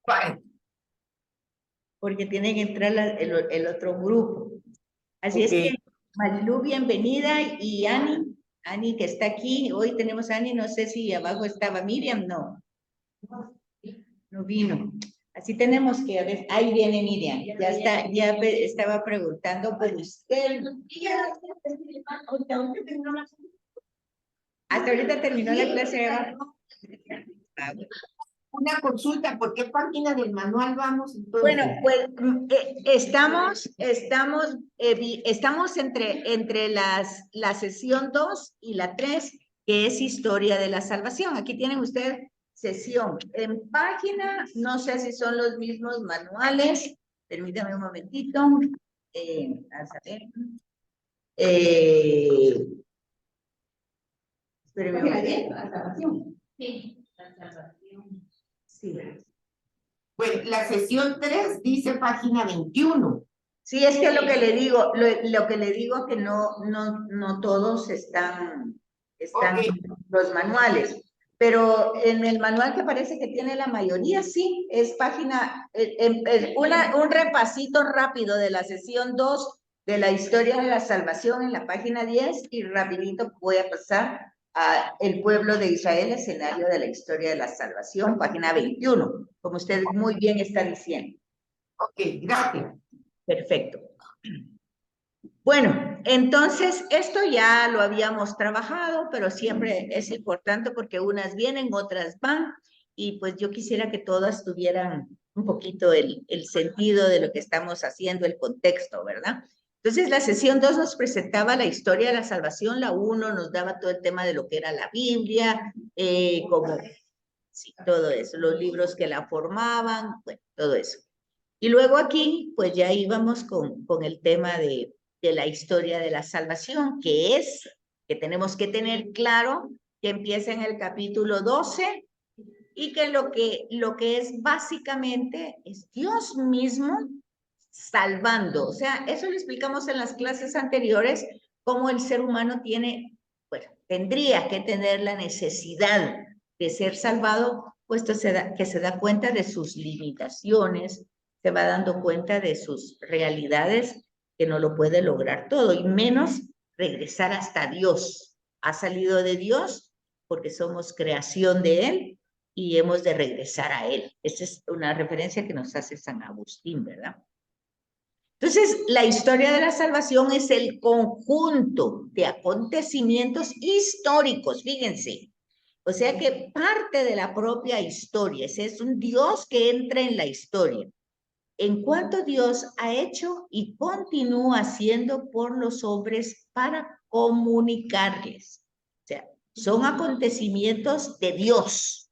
Vale. Porque tiene que entrar el otro grupo. Así es que, Ok. Marilu, bienvenida, y Ani que está aquí, hoy tenemos a Ani, no sé si abajo estaba Miriam, no vino. Así tenemos que, a ver, ahí viene Miriam, ya está, estaba preguntando por usted. Hasta ahorita terminó la clase, Eva. Una consulta, ¿por qué página del manual vamos entonces? Bueno, pues estamos entre la sesión 2 y la 3, que es Historia de la Salvación. Aquí tienen ustedes sesión. En página, no sé si son los mismos manuales. Permítame un momentito. A saber. Espérame un momentito. La salvación. Sí, la salvación. Sí. Bueno, la sesión 3 dice página 21. Sí, es que lo que le digo, lo que le digo que no todos están Okay. los manuales, pero en el manual que parece que tiene la mayoría, sí, es página, un repasito rápido de la sesión 2 de la historia de la salvación en la página 10, y rapidito voy a pasar a el pueblo de Israel, escenario de la historia de la salvación, página 21, como usted muy bien está diciendo. Ok, gracias. Perfecto. Bueno, entonces esto ya lo habíamos trabajado, pero siempre es importante porque unas vienen, otras van, y pues yo quisiera que todas tuvieran un poquito el sentido de lo que estamos haciendo, el contexto, ¿verdad? Entonces la sesión 2 nos presentaba la historia de la salvación, la 1 nos daba todo el tema de lo que era la Biblia, como sí, todo eso, los libros que la formaban, bueno, todo eso. Y luego aquí, pues ya íbamos con el tema de la historia de la salvación, que tenemos que tener claro que empieza en el capítulo 12 y que lo que es básicamente es Dios mismo salvando. O sea, eso lo explicamos en las clases anteriores, cómo el ser humano bueno, tendría que tener la necesidad de ser salvado, puesto que se da cuenta de sus limitaciones, se va dando cuenta de sus realidades, que no lo puede lograr todo, y menos regresar hasta Dios. Ha salido de Dios porque somos creación de Él y hemos de regresar a Él. Esa es una referencia que nos hace San Agustín, ¿verdad? Entonces, la historia de la salvación es el conjunto de acontecimientos históricos, fíjense. O sea que parte de la propia historia, ese es un Dios que entra en la historia. En cuanto Dios ha hecho y continúa haciendo por los hombres para comunicarles. O sea, son acontecimientos de Dios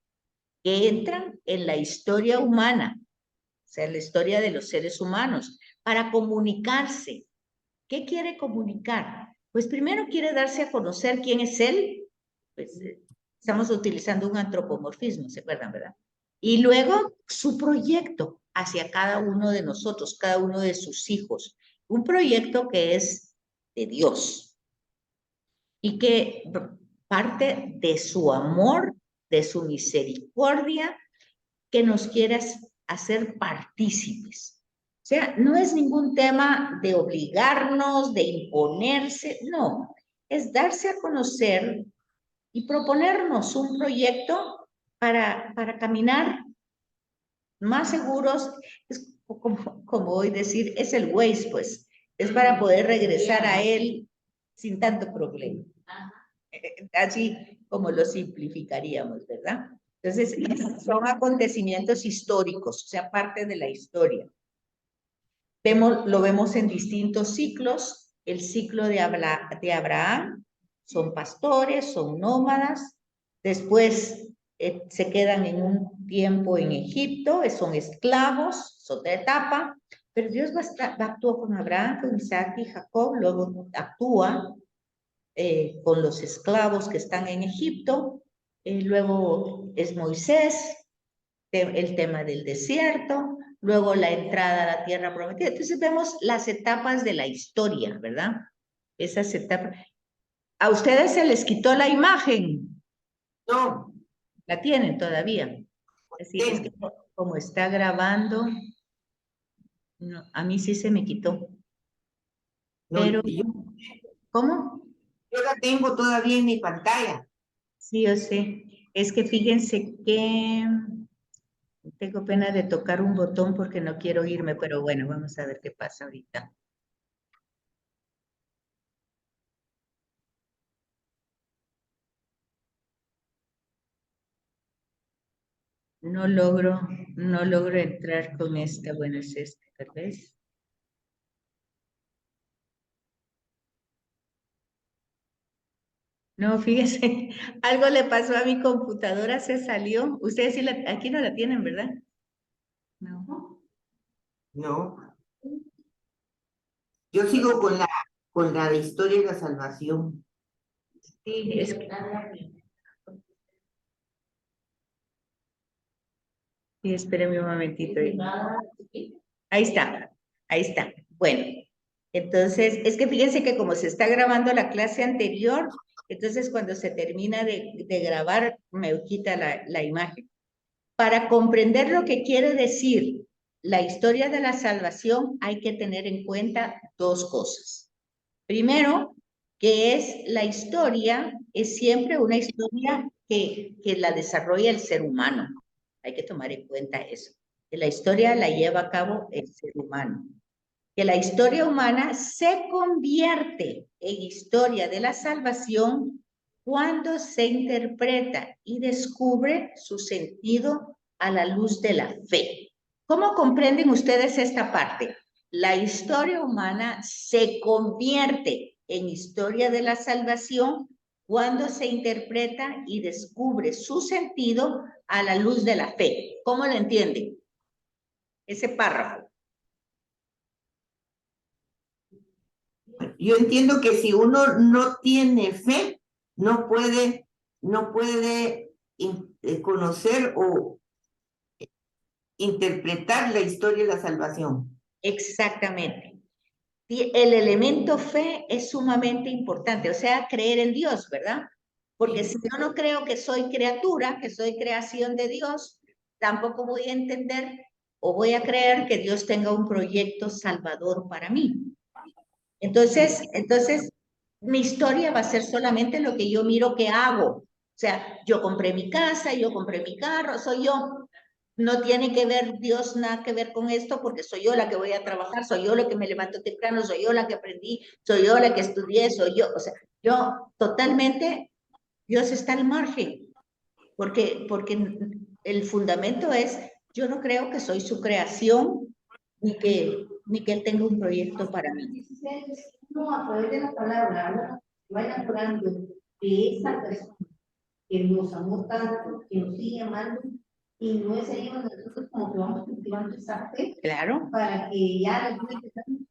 que entran en la historia humana, o sea, la historia de los seres humanos, para comunicarse. ¿Qué quiere comunicar? Pues primero quiere darse a conocer quién es Él. Pues estamos utilizando un antropomorfismo, ¿se acuerdan, verdad? Y luego su proyecto hacia cada uno de nosotros, cada uno de sus hijos. Un proyecto que es de Dios y que parte de su amor, de su misericordia, que nos quiere hacer partícipes. O sea, no es ningún tema de obligarnos, de imponerse, no, es darse a conocer y proponernos un proyecto para caminar más seguros. Es como hoy decir, es el Waze, pues, es para poder regresar a él sin tanto problema. Así como lo simplificaríamos, ¿verdad? Entonces, son acontecimientos históricos, o sea, parte de la historia. Lo vemos en distintos ciclos. El ciclo de Abraham, son pastores, son nómadas. Después se quedan en un tiempo en Egipto, son esclavos, es otra etapa. Pero Dios actúa con Abraham, con Isaac y Jacob, luego actúa con los esclavos que están en Egipto. Luego es Moisés, el tema del desierto, luego la entrada a la tierra prometida. Entonces vemos las etapas de la historia, ¿verdad? Esas etapas. ¿A ustedes se les quitó la imagen? No. ¿La tienen todavía? Así es que como está grabando, no, a mí sí se me quitó. No, Pero, yo ¿cómo? la tengo todavía en mi pantalla. Sí, yo sé. Es que fíjense que tengo pena de tocar un botón porque no quiero irme, pero bueno, vamos a ver qué pasa ahorita. No logro entrar con esta. Bueno, es este, tal vez. No, fíjese, algo le pasó a mi computadora, se salió. Ustedes sí aquí no la tienen, ¿verdad? No. No, yo sigo con la de historia de la salvación. Sí, es que... Sí, espéreme un momentito. Ahí está, ahí está. Bueno, entonces, es que fíjense que como se está grabando la clase anterior, entonces cuando se termina de grabar, me quita la imagen. Para comprender lo que quiere decir la historia de la salvación, hay que tener en cuenta dos cosas. Primero, que es la historia, es siempre una historia que la desarrolla el ser humano. Hay que tomar en cuenta eso. Que la historia la lleva a cabo el ser humano. Que la historia humana se convierte en historia de la salvación cuando se interpreta y descubre su sentido a la luz de la fe. ¿Cómo comprenden ustedes esta parte? La historia humana se convierte en historia de la salvación cuando se interpreta y descubre su sentido a la luz de la fe. ¿Cómo lo entienden? Ese párrafo. Yo entiendo que si uno no tiene fe, no puede conocer o interpretar la historia de la salvación. Exactamente. El elemento fe es sumamente importante, o sea, creer en Dios, ¿verdad? Porque si yo no creo que soy criatura, que soy creación de Dios, tampoco voy a entender o voy a creer que Dios tenga un proyecto salvador para mí. Entonces, mi historia va a ser solamente lo que yo miro que hago. O sea, yo compré mi casa, yo compré mi carro, soy yo. No tiene que ver Dios nada que ver con esto porque soy yo la que voy a trabajar, soy yo la que me levanto temprano, soy yo la que aprendí, soy yo la que estudié, soy yo. O sea, yo totalmente, Dios está al margen porque el fundamento es, yo no creo que soy su creación ni que Él tenga un proyecto para mí. No, a través de la palabra, vaya hablando de esa persona que nos amó tanto, que nos sigue amando, y no es ahí donde nosotros como que vamos cultivando esa fe Claro. para que ya les voy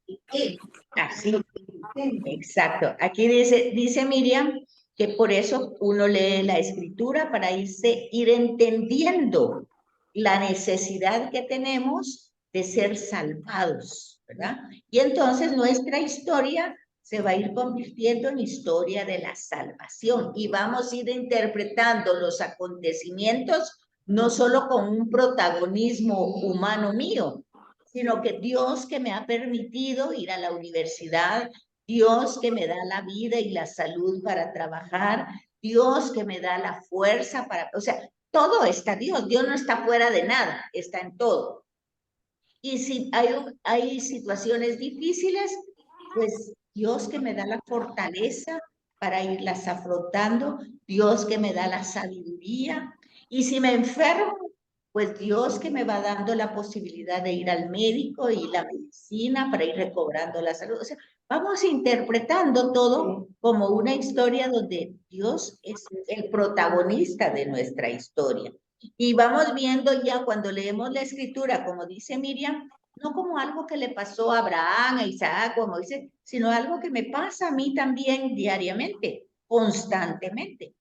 que Él, Así. Exacto. Aquí dice Miriam que por eso uno lee la escritura para ir entendiendo la necesidad que tenemos de ser salvados, ¿verdad? Y entonces nuestra historia se va a ir convirtiendo en historia de la salvación y vamos a ir interpretando los acontecimientos no solo con un protagonismo humano mío, sino que Dios que me ha permitido ir a la universidad, Dios que me da la vida y la salud para trabajar, Dios que me da la fuerza para, o sea, todo está Dios, Dios no está fuera de nada, está en todo. Y si hay situaciones difíciles, pues Dios que me da la fortaleza para irlas afrontando, Dios que me da la sabiduría. Y si me enfermo, pues Dios que me va dando la posibilidad de ir al médico y la medicina para ir recobrando la salud. O sea, vamos interpretando todo como una historia donde Dios es el protagonista de nuestra historia. Y vamos viendo ya cuando leemos la escritura, como dice Miriam, no como algo que le pasó a Abraham, a Isaac, como dice, sino algo que me pasa a mí también diariamente, constantemente.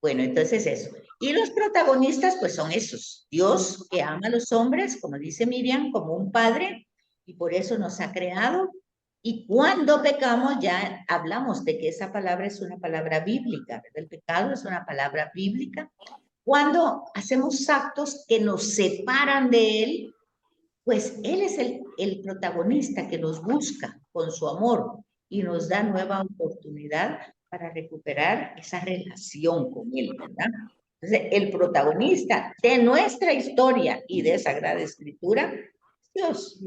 Bueno, entonces eso. Y los protagonistas, pues son esos. Dios que ama a los hombres, como dice Miriam, como un padre, y por eso nos ha creado. Y cuando pecamos, ya hablamos de que esa palabra es una palabra bíblica, ¿verdad? El pecado es una palabra bíblica. Cuando hacemos actos que nos separan de Él, pues Él es el protagonista que nos busca con su amor y nos da nueva oportunidad para recuperar esa relación con Él, ¿verdad? Entonces, el protagonista de nuestra historia y de Sagrada Escritura es Dios.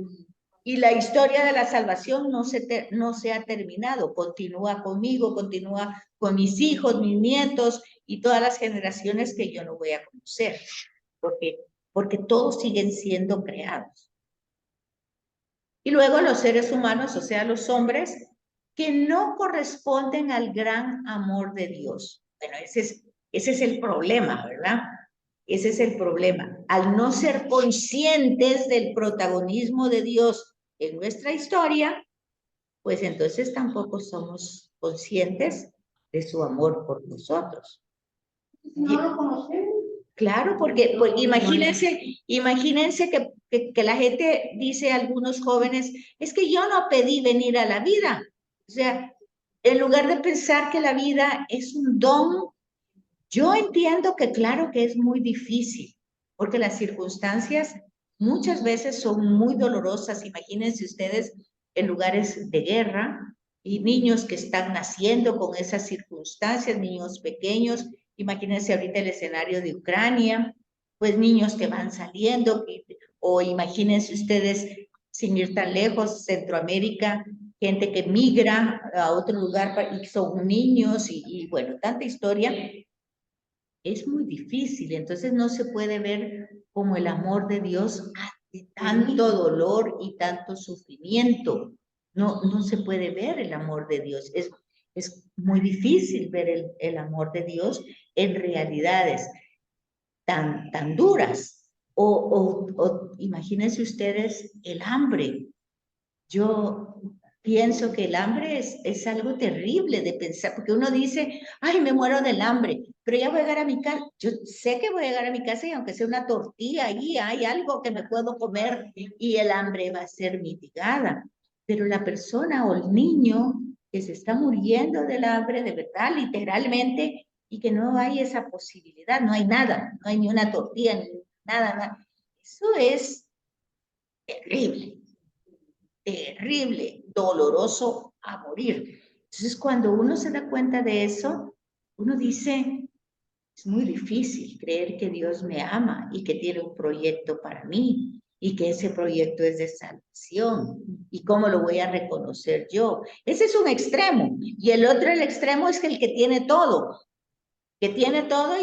Y la historia de la salvación no se ha terminado, continúa conmigo, continúa con mis hijos, mis nietos y todas las generaciones que yo no voy a conocer, porque todos siguen siendo creados. Y luego los seres humanos, o sea, los hombres, que no corresponden al gran amor de Dios. Bueno, ese es el problema, ¿verdad? Ese es el problema. Al no ser conscientes del protagonismo de Dios en nuestra historia, pues entonces tampoco somos conscientes de su amor por nosotros. No lo conocemos. Claro, porque pues, imagínense que la gente dice a algunos jóvenes, es que yo no pedí venir a la vida. O sea, en lugar de pensar que la vida es un don, yo entiendo que claro que es muy difícil, porque las circunstancias muchas veces son muy dolorosas. Imagínense ustedes en lugares de guerra y niños que están naciendo con esas circunstancias, niños pequeños. Imagínense ahorita el escenario de Ucrania, pues niños que van saliendo, o imagínense ustedes, sin ir tan lejos, Centroamérica, gente que migra a otro lugar y son niños y bueno, tanta historia. Es muy difícil, entonces no se puede ver como el amor de Dios hace tanto dolor y tanto sufrimiento. No se puede ver el amor de Dios. Es muy difícil ver el amor de Dios en realidades tan duras. O imagínense ustedes el hambre. Yo pienso que el hambre es algo terrible de pensar, porque uno dice, ay, me muero del hambre, pero ya voy a llegar a mi casa. Yo sé que voy a llegar a mi casa y aunque sea una tortilla, ahí hay algo que me puedo comer y el hambre va a ser mitigada. Pero la persona o el niño que se está muriendo del hambre, de verdad, literalmente, y que no hay esa posibilidad, no hay nada, no hay ni una tortilla, ni nada. Eso es terrible. Terrible, doloroso a morir. Entonces, cuando uno se da cuenta de eso, uno dice, es muy difícil creer que Dios me ama y que tiene un proyecto para mí y que ese proyecto es de salvación. ¿Y cómo lo voy a reconocer yo? Ese es un extremo. Y el otro, el extremo, es que el que tiene todo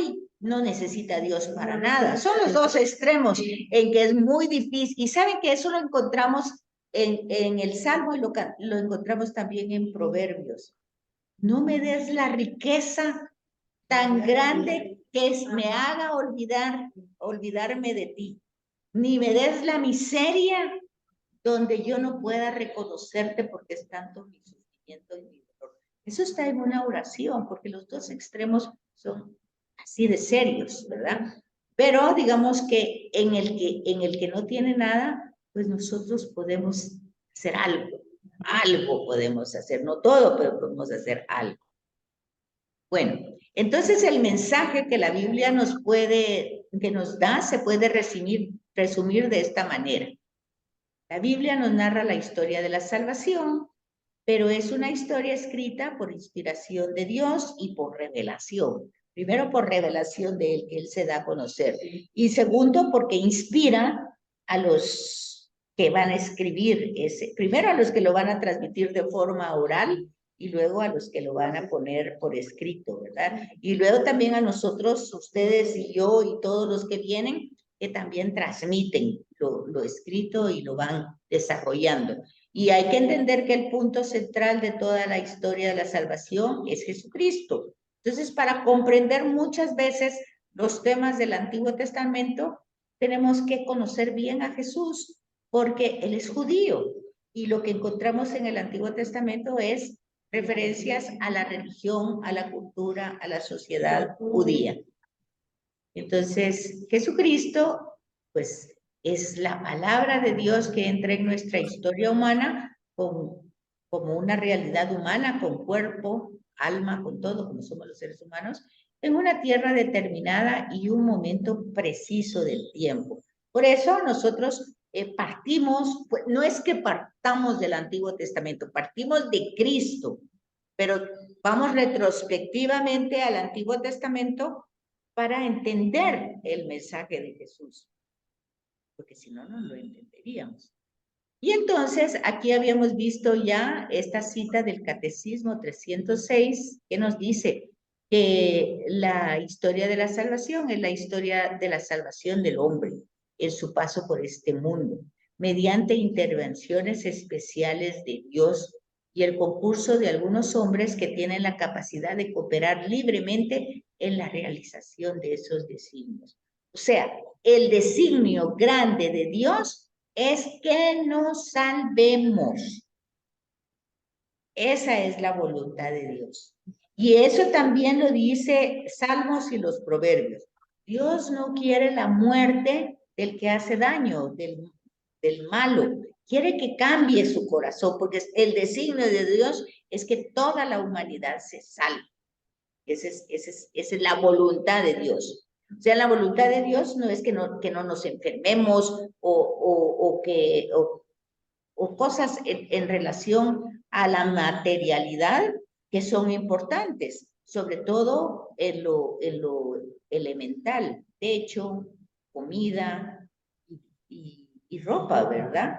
y no necesita a Dios para nada. Son los dos extremos en que es muy difícil. Y saben que eso lo encontramos en el Salmo y lo encontramos también en Proverbios. No me des la riqueza tan grande que me haga olvidarme de ti. Ni me des la miseria donde yo no pueda reconocerte porque es tanto mi sufrimiento y mi dolor. Eso está en una oración, porque los dos extremos son así de serios, ¿verdad? Pero digamos que en el que no tiene nada, pues nosotros podemos hacer algo podemos hacer, no todo, pero podemos hacer algo. Bueno, entonces el mensaje que la Biblia que nos da, se puede resumir de esta manera. La Biblia nos narra la historia de la salvación, pero es una historia escrita por inspiración de Dios y por revelación. Primero, por revelación de Él, que Él se da a conocer. Y segundo, porque inspira a los que van a escribir primero a los que lo van a transmitir de forma oral y luego a los que lo van a poner por escrito, ¿verdad? Y luego también a nosotros, ustedes y yo y todos los que vienen, que también transmiten lo escrito y lo van desarrollando. Y hay que entender que el punto central de toda la historia de la salvación es Jesucristo. Entonces, para comprender muchas veces los temas del Antiguo Testamento, tenemos que conocer bien a Jesús, porque Él es judío. Y lo que encontramos en el Antiguo Testamento es referencias a la religión, a la cultura, a la sociedad judía. Entonces, Jesucristo, pues, es la palabra de Dios que entra en nuestra historia humana como una realidad humana, con cuerpo, alma, con todo, como somos los seres humanos, en una tierra determinada y un momento preciso del tiempo. Por eso nosotros partimos, pues, no es que partamos del Antiguo Testamento, partimos de Cristo, pero vamos retrospectivamente al Antiguo Testamento para entender el mensaje de Jesús, porque si no, no lo entenderíamos. Y entonces aquí habíamos visto ya esta cita del Catecismo 306 que nos dice que la historia de la salvación es la historia de la salvación del hombre en su paso por este mundo, mediante intervenciones especiales de Dios y el concurso de algunos hombres que tienen la capacidad de cooperar libremente en la realización de esos designios. O sea, el designio grande de Dios es que nos salvemos. Esa es la voluntad de Dios. Y eso también lo dice Salmos y los Proverbios. Dios no quiere la muerte del que hace daño, del malo. Quiere que cambie su corazón, porque el designio de Dios es que toda la humanidad se salve. Esa es la voluntad de Dios. O sea, la voluntad de Dios no es que no nos enfermemos o cosas en relación a la materialidad que son importantes, sobre todo en lo elemental, techo, comida y ropa, ¿verdad?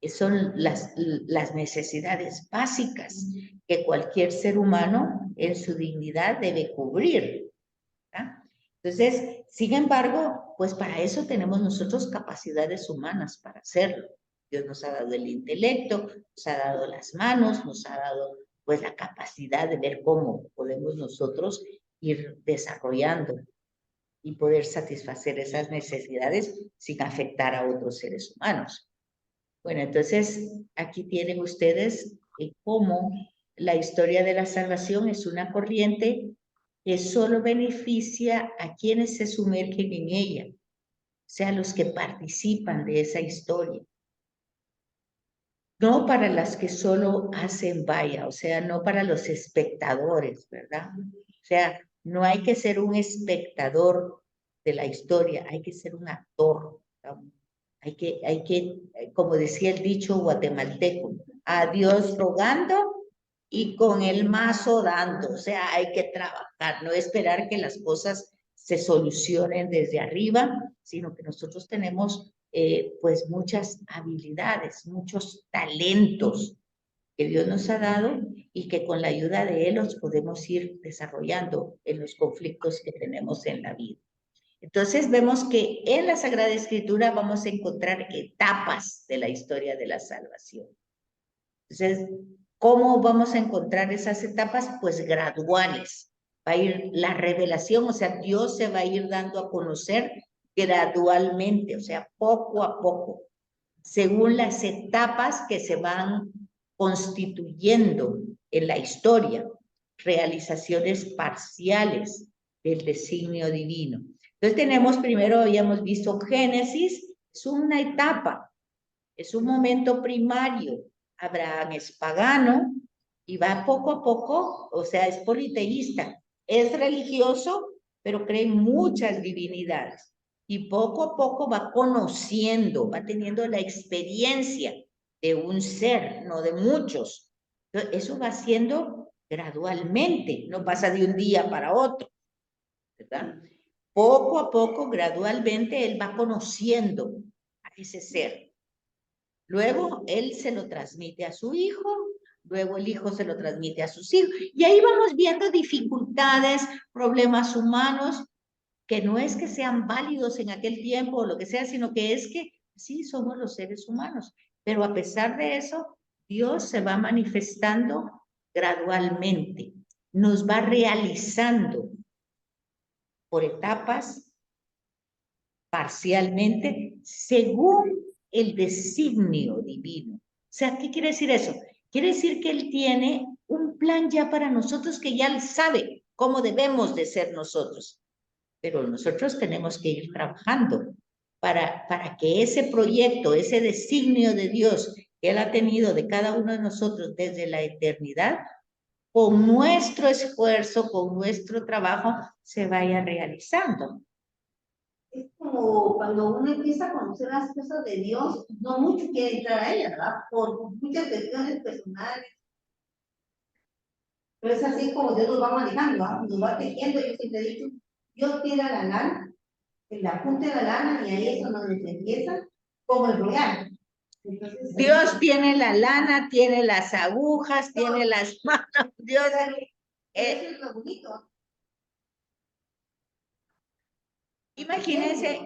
Son las necesidades básicas que cualquier ser humano en su dignidad debe cubrir, ¿verdad? Entonces, sin embargo, pues para eso tenemos nosotros capacidades humanas para hacerlo. Dios nos ha dado el intelecto, nos ha dado las manos, nos ha dado pues la capacidad de ver cómo podemos nosotros ir desarrollando y poder satisfacer esas necesidades sin afectar a otros seres humanos. Bueno, entonces aquí tienen ustedes cómo la historia de la salvación es una corriente que solo beneficia a quienes se sumergen en ella, o sea, los que participan de esa historia. No para las que solo hacen vaya, o sea, no para los espectadores, ¿verdad? O sea, no hay que ser un espectador de la historia, hay que ser un actor, ¿no? Hay que, como decía el dicho guatemalteco, a Dios rogando y con el mazo dando. O sea, hay que trabajar, no esperar que las cosas se solucionen desde arriba, sino que nosotros tenemos pues muchas habilidades, muchos talentos que Dios nos ha dado y que con la ayuda de Él los podemos ir desarrollando en los conflictos que tenemos en la vida. Entonces vemos que en la Sagrada Escritura vamos a encontrar etapas de la historia de la salvación. Entonces, ¿cómo vamos a encontrar esas etapas? Pues graduales. Va a ir la revelación, o sea, Dios se va a ir dando a conocer gradualmente, o sea, poco a poco, según las etapas que se van constituyendo en la historia, realizaciones parciales del designio divino. Entonces tenemos, primero habíamos visto Génesis, es una etapa, es un momento primario. Abraham es pagano y va poco a poco, o sea, es politeísta, es religioso, pero cree en muchas divinidades. Y poco a poco va conociendo, va teniendo la experiencia de un ser, no de muchos. Entonces, eso va siendo gradualmente, no pasa de un día para otro, ¿verdad? Poco a poco, gradualmente, él va conociendo a ese ser. Luego, él se lo transmite a su hijo, luego el hijo se lo transmite a sus hijos. Y ahí vamos viendo dificultades, problemas humanos, que no es que sean válidos en aquel tiempo o lo que sea, sino que es que sí somos los seres humanos. Pero a pesar de eso, Dios se va manifestando gradualmente, nos va realizando por etapas, parcialmente, según el designio divino. O sea, ¿qué quiere decir eso? Quiere decir que Él tiene un plan ya para nosotros, que ya Él sabe cómo debemos de ser nosotros. Pero nosotros tenemos que ir trabajando para que ese proyecto, ese designio de Dios que Él ha tenido de cada uno de nosotros desde la eternidad, con nuestro esfuerzo, con nuestro trabajo, se vaya realizando. Es como cuando uno empieza a conocer las cosas de Dios, no mucho quiere entrar a ella, ¿verdad? Por muchas cuestiones personales. Pero es así como Dios nos va manejando, ¿verdad? Nos va tejiendo. Yo siempre he dicho, Dios tira la lana, en la punta de la lana, y ahí es donde se empieza, como el royal. Entonces, Dios tiene la lana, tiene las agujas, tiene las manos. Dios, eso es lo bonito.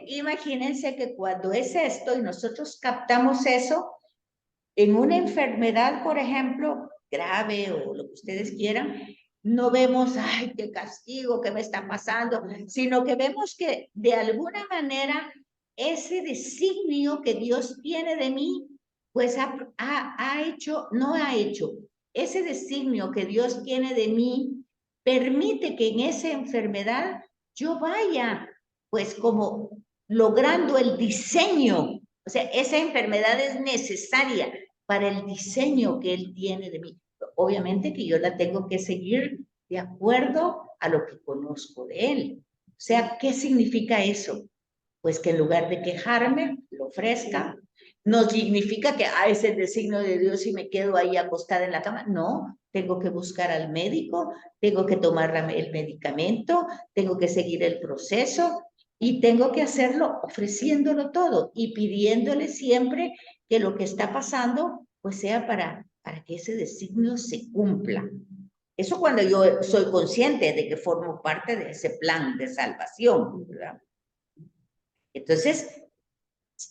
imagínense que cuando es esto y nosotros captamos eso, en una enfermedad, por ejemplo, grave o lo que ustedes quieran, no vemos, ay, qué castigo, qué me está pasando, sino que vemos que de alguna manera ese designio que Dios tiene de mí, pues no ha hecho, ese designio que Dios tiene de mí, permite que en esa enfermedad yo vaya, pues como logrando el diseño. O sea, esa enfermedad es necesaria para el diseño que Él tiene de mí. Obviamente que yo la tengo que seguir de acuerdo a lo que conozco de Él. O sea, ¿qué significa eso? Pues que en lugar de quejarme, lo ofrezca. No significa que es el designio de Dios y me quedo ahí acostada en la cama. No, tengo que buscar al médico, tengo que tomar el medicamento, tengo que seguir el proceso y tengo que hacerlo ofreciéndolo todo y pidiéndole siempre que lo que está pasando pues sea para que ese designio se cumpla. Eso cuando yo soy consciente de que formo parte de ese plan de salvación, ¿verdad? Entonces,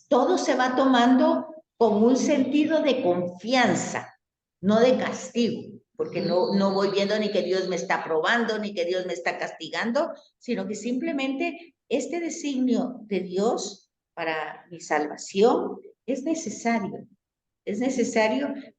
todo se va tomando con un sentido de confianza, no de castigo, porque no voy viendo ni que Dios me está probando, ni que Dios me está castigando, sino que simplemente este designio de Dios para mi salvación es necesario,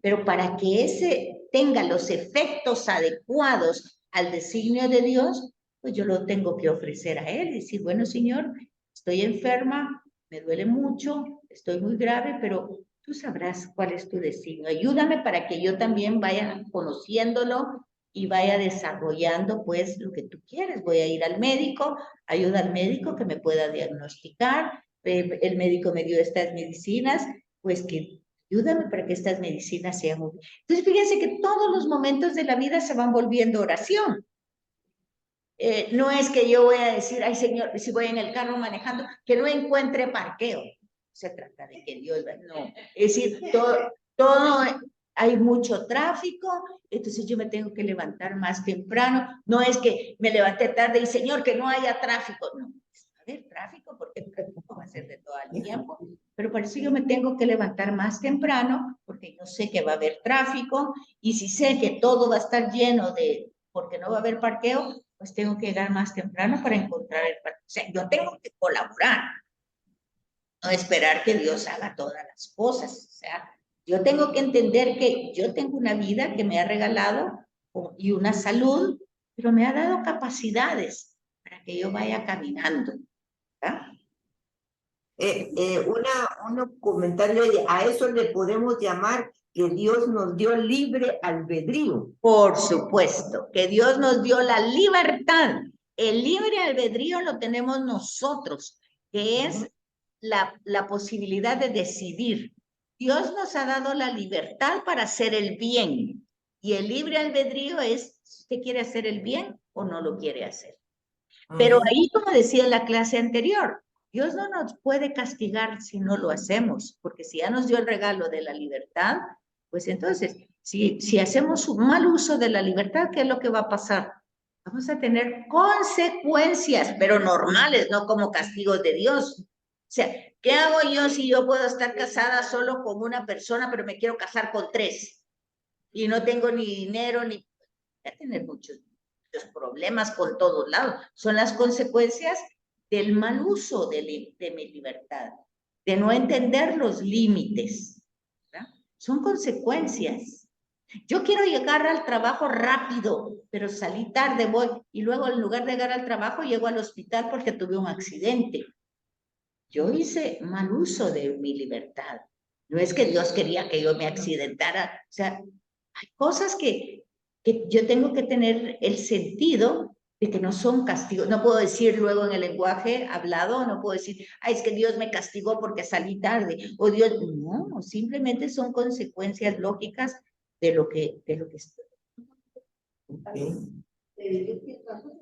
pero para que ese tenga los efectos adecuados al designio de Dios, pues yo lo tengo que ofrecer a Él y decir, bueno, Señor, estoy enferma, me duele mucho, estoy muy grave, pero tú sabrás cuál es tu designio. Ayúdame para que yo también vaya conociéndolo y vaya desarrollando pues lo que tú quieres. Voy a ir al médico, ayuda al médico que me pueda diagnosticar, el médico me dio estas medicinas, pues que ayúdame para que estas medicinas sean útiles. Entonces, fíjense que todos los momentos de la vida se van volviendo oración. No es que yo voy a decir, ay Señor, si voy en el carro manejando, que no encuentre parqueo. Se trata de que Dios, no. Es decir, todo, hay mucho tráfico, entonces yo me tengo que levantar más temprano. No es que me levanté tarde y Señor, que no haya tráfico. No, va a haber tráfico porque el tráfico va a ser de todo el tiempo. Pero por eso yo me tengo que levantar más temprano, porque yo sé que va a haber tráfico, y si sé que todo va a estar lleno porque no va a haber parqueo, pues tengo que llegar más temprano para encontrar el parqueo. O sea, yo tengo que colaborar, no esperar que Dios haga todas las cosas. O sea, yo tengo que entender que yo tengo una vida que me ha regalado y una salud, pero me ha dado capacidades para que yo vaya caminando, ¿verdad? Un comentario, a eso le podemos llamar que Dios nos dio libre albedrío. Por supuesto, que Dios nos dio la libertad. El libre albedrío lo tenemos nosotros, que es la posibilidad de decidir. Dios nos ha dado la libertad para hacer el bien. Y el libre albedrío es si usted quiere hacer el bien o no lo quiere hacer. Pero ahí, como decía en la clase anterior, Dios no nos puede castigar si no lo hacemos, porque si ya nos dio el regalo de la libertad, pues entonces, si hacemos un mal uso de la libertad, ¿qué es lo que va a pasar? Vamos a tener consecuencias, pero normales, no como castigos de Dios. O sea, ¿qué hago yo si yo puedo estar casada solo con una persona, pero me quiero casar con 3? Y no tengo ni dinero, ni... Voy a tener muchos problemas con todos lados. Son las consecuencias del mal uso de mi libertad, de no entender los límites, ¿verdad? Son consecuencias. Yo quiero llegar al trabajo rápido, pero salí tarde, voy, y luego en lugar de llegar al trabajo, llego al hospital porque tuve un accidente. Yo hice mal uso de mi libertad. No es que Dios quería que yo me accidentara. O sea, hay cosas que que yo tengo que tener el sentido de que no son castigos. No puedo decir luego en el lenguaje hablado, no puedo decir, ay, es que Dios me castigó porque salí tarde, o Dios, no, simplemente son consecuencias lógicas de lo que estoy. Yo pienso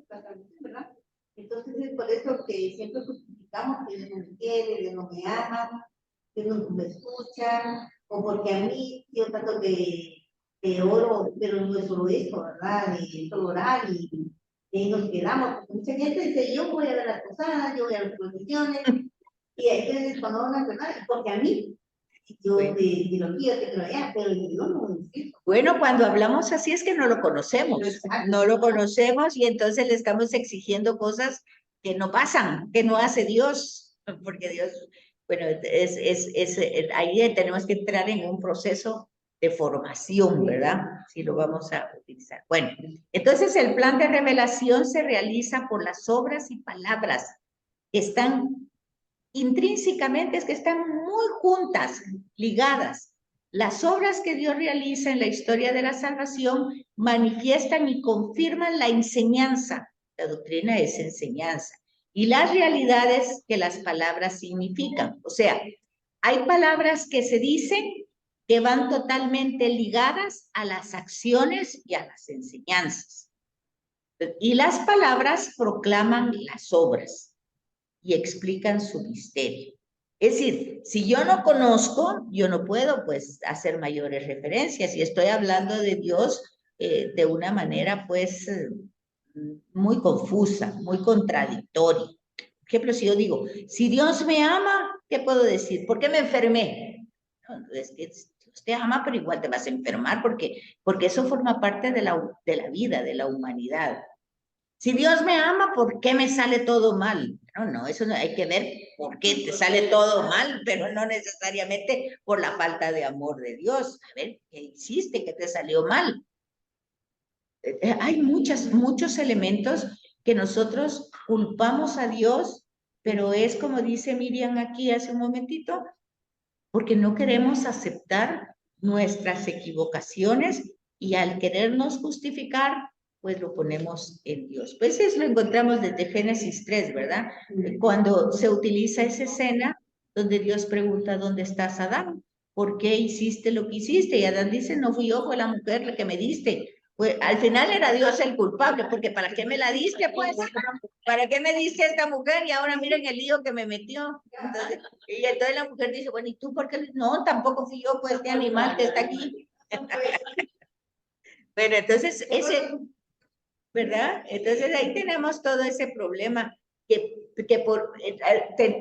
¿verdad? Entonces es por eso que siempre justificamos que Dios no me quiere, Dios no me ama, Dios no me escucha, o porque a mí yo trato de oro, pero no es solo esto, ¿verdad? De solo orar y ahí nos quedamos. Porque mucha gente dice, yo voy a ver las posadas, yo voy a las procesiones, y entonces cuando van a ¿verdad? Porque a mí, yo te lo quiero, te creo allá, pero yo no lo necesito. Bueno, cuando hablamos así es que no lo conocemos, no lo conocemos y entonces le estamos exigiendo cosas que no pasan, que no hace Dios, porque Dios, bueno, ahí tenemos que entrar en un proceso de formación, ¿verdad? Si lo vamos a utilizar. Bueno, entonces el plan de revelación se realiza por las obras y palabras que están intrínsecamente, es que están muy juntas, ligadas. Las obras que Dios realiza en la historia de la salvación manifiestan y confirman la enseñanza. La doctrina es enseñanza. Y las realidades que las palabras significan. O sea, hay palabras que se dicen que van totalmente ligadas a las acciones y a las enseñanzas. Y las palabras proclaman las obras y explican su misterio. Es decir, si yo no conozco, yo no puedo pues hacer mayores referencias y estoy hablando de Dios de una manera pues muy confusa, muy contradictoria. Por ejemplo, si yo digo, si Dios me ama, ¿qué puedo decir? ¿Por qué me enfermé? No, es que Dios te ama, pero igual te vas a enfermar porque eso forma parte de la vida, de la humanidad. Si Dios me ama, ¿por qué me sale todo mal? No, eso no, hay que ver por qué te sale todo mal, pero no necesariamente por la falta de amor de Dios. A ver, ¿qué hiciste que te salió mal? Hay muchos elementos que nosotros culpamos a Dios, pero es como dice Miriam aquí hace un momentito, porque no queremos aceptar nuestras equivocaciones y al querernos justificar, pues lo ponemos en Dios. Pues eso lo encontramos desde Génesis 3, ¿verdad? Cuando se utiliza esa escena donde Dios pregunta, ¿dónde estás, Adán? ¿Por qué hiciste lo que hiciste? Y Adán dice, no fui yo, fue la mujer la que me diste. Pues al final era Dios el culpable, porque ¿para qué me la diste, pues? ¿Para qué me diste a esta mujer? Y ahora miren el lío que me metió. Y entonces la mujer dice, bueno, ¿y tú por qué? No, tampoco fui yo, pues, este animal que está aquí. Bueno, entonces, ¿verdad? Entonces ahí tenemos todo ese problema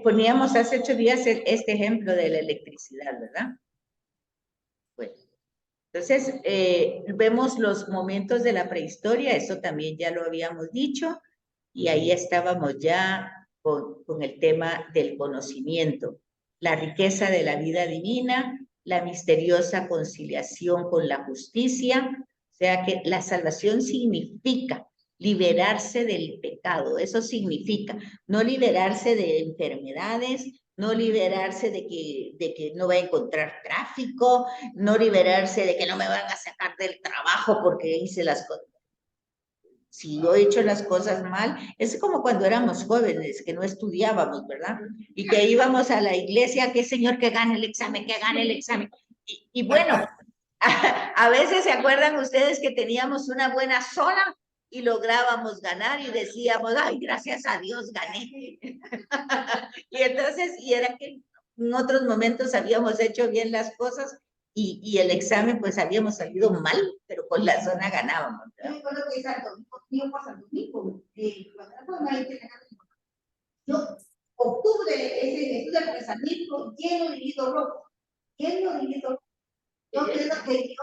poníamos hace 8 días este ejemplo de la electricidad, ¿verdad? Bueno, entonces vemos los momentos de la prehistoria, eso también ya lo habíamos dicho, y ahí estábamos ya con el tema del conocimiento, la riqueza de la vida divina, la misteriosa conciliación con la justicia, o sea que la salvación significa liberarse del pecado, eso significa no liberarse de enfermedades, no liberarse de que no va a encontrar tráfico, no liberarse de que no me van a sacar del trabajo porque hice las cosas. Si yo he hecho las cosas mal, es como cuando éramos jóvenes, que no estudiábamos, ¿verdad? Y que íbamos a la iglesia, que Señor, que gane el examen, que gane el examen. Y bueno, a veces se acuerdan ustedes que teníamos una buena zona y lográbamos ganar y decíamos, ay, gracias a Dios gané. Y entonces, y era que en otros momentos habíamos hecho bien las cosas y el examen pues habíamos salido mal, pero con la zona ganábamos. Yo me acuerdo que Santo Domingo, yo, octubre, ese estudio de pensamiento lleno de hilo rojo, lleno de hilo rojo. Yo creo que Dios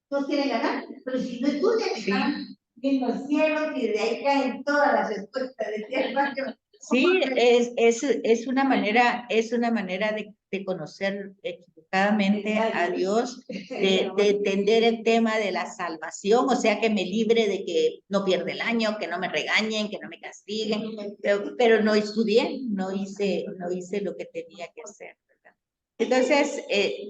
todos quieren ganar, pero si no estudian, están en los cielos y de ahí caen todas las respuestas de tierra. Sí, es una manera de conocer equivocadamente a Dios, de entender el tema de la salvación, o sea, que me libre de que no pierda el año, que no me regañen, que no me castiguen, pero no estudié, no hice lo que tenía que hacer, ¿verdad? Entonces,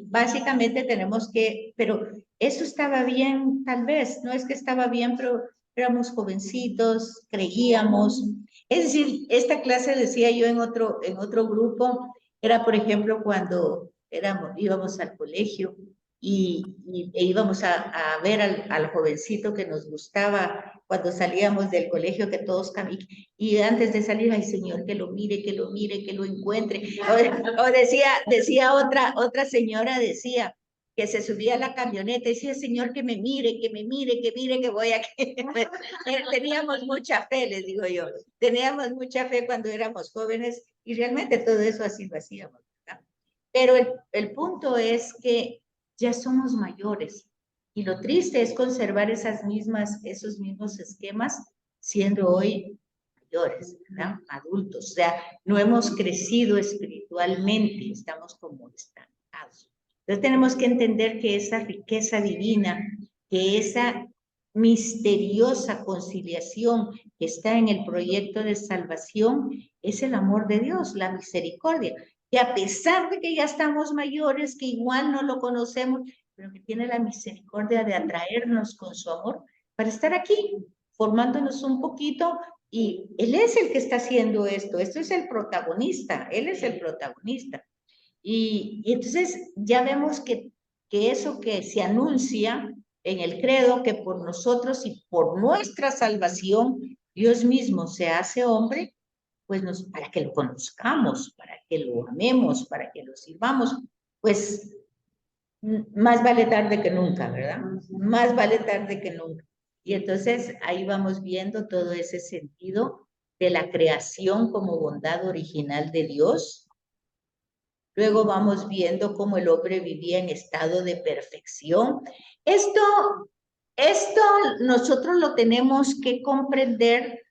básicamente tenemos que, pero eso estaba bien, tal vez, no es que estaba bien, pero éramos jovencitos, creíamos. Es decir, esta clase, decía yo en otro grupo, era, por ejemplo, cuando íbamos al colegio e íbamos a ver al jovencito que nos gustaba cuando salíamos del colegio, que todos y antes de salir, ay Señor, que lo mire, que lo mire, que lo encuentre. O decía otra señora, decía que se subía a la camioneta y decía, Señor, que me mire, que me mire, que mire, que voy a... Teníamos mucha fe, les digo yo. Teníamos mucha fe cuando éramos jóvenes y realmente todo eso así lo hacíamos, ¿verdad? Pero el punto es que ya somos mayores y lo triste es conservar esos mismos esquemas siendo hoy mayores, ¿verdad? Adultos. O sea, no hemos crecido espiritualmente, estamos como estancados. Entonces tenemos que entender que esa riqueza divina, que esa misteriosa conciliación que está en el proyecto de salvación, es el amor de Dios, la misericordia, que a pesar de que ya estamos mayores, que igual no lo conocemos, pero que tiene la misericordia de atraernos con su amor para estar aquí, formándonos un poquito, y Él es el que está haciendo esto es el protagonista, Él es el protagonista. Y entonces ya vemos que eso que se anuncia en el credo, que por nosotros y por nuestra salvación, Dios mismo se hace hombre, pues para que lo conozcamos, para que lo amemos, para que lo sirvamos, pues más vale tarde que nunca, ¿verdad? Más vale tarde que nunca. Y entonces ahí vamos viendo todo ese sentido de la creación como bondad original de Dios. Luego vamos viendo cómo el hombre vivía en estado de perfección. Esto nosotros lo tenemos que comprender,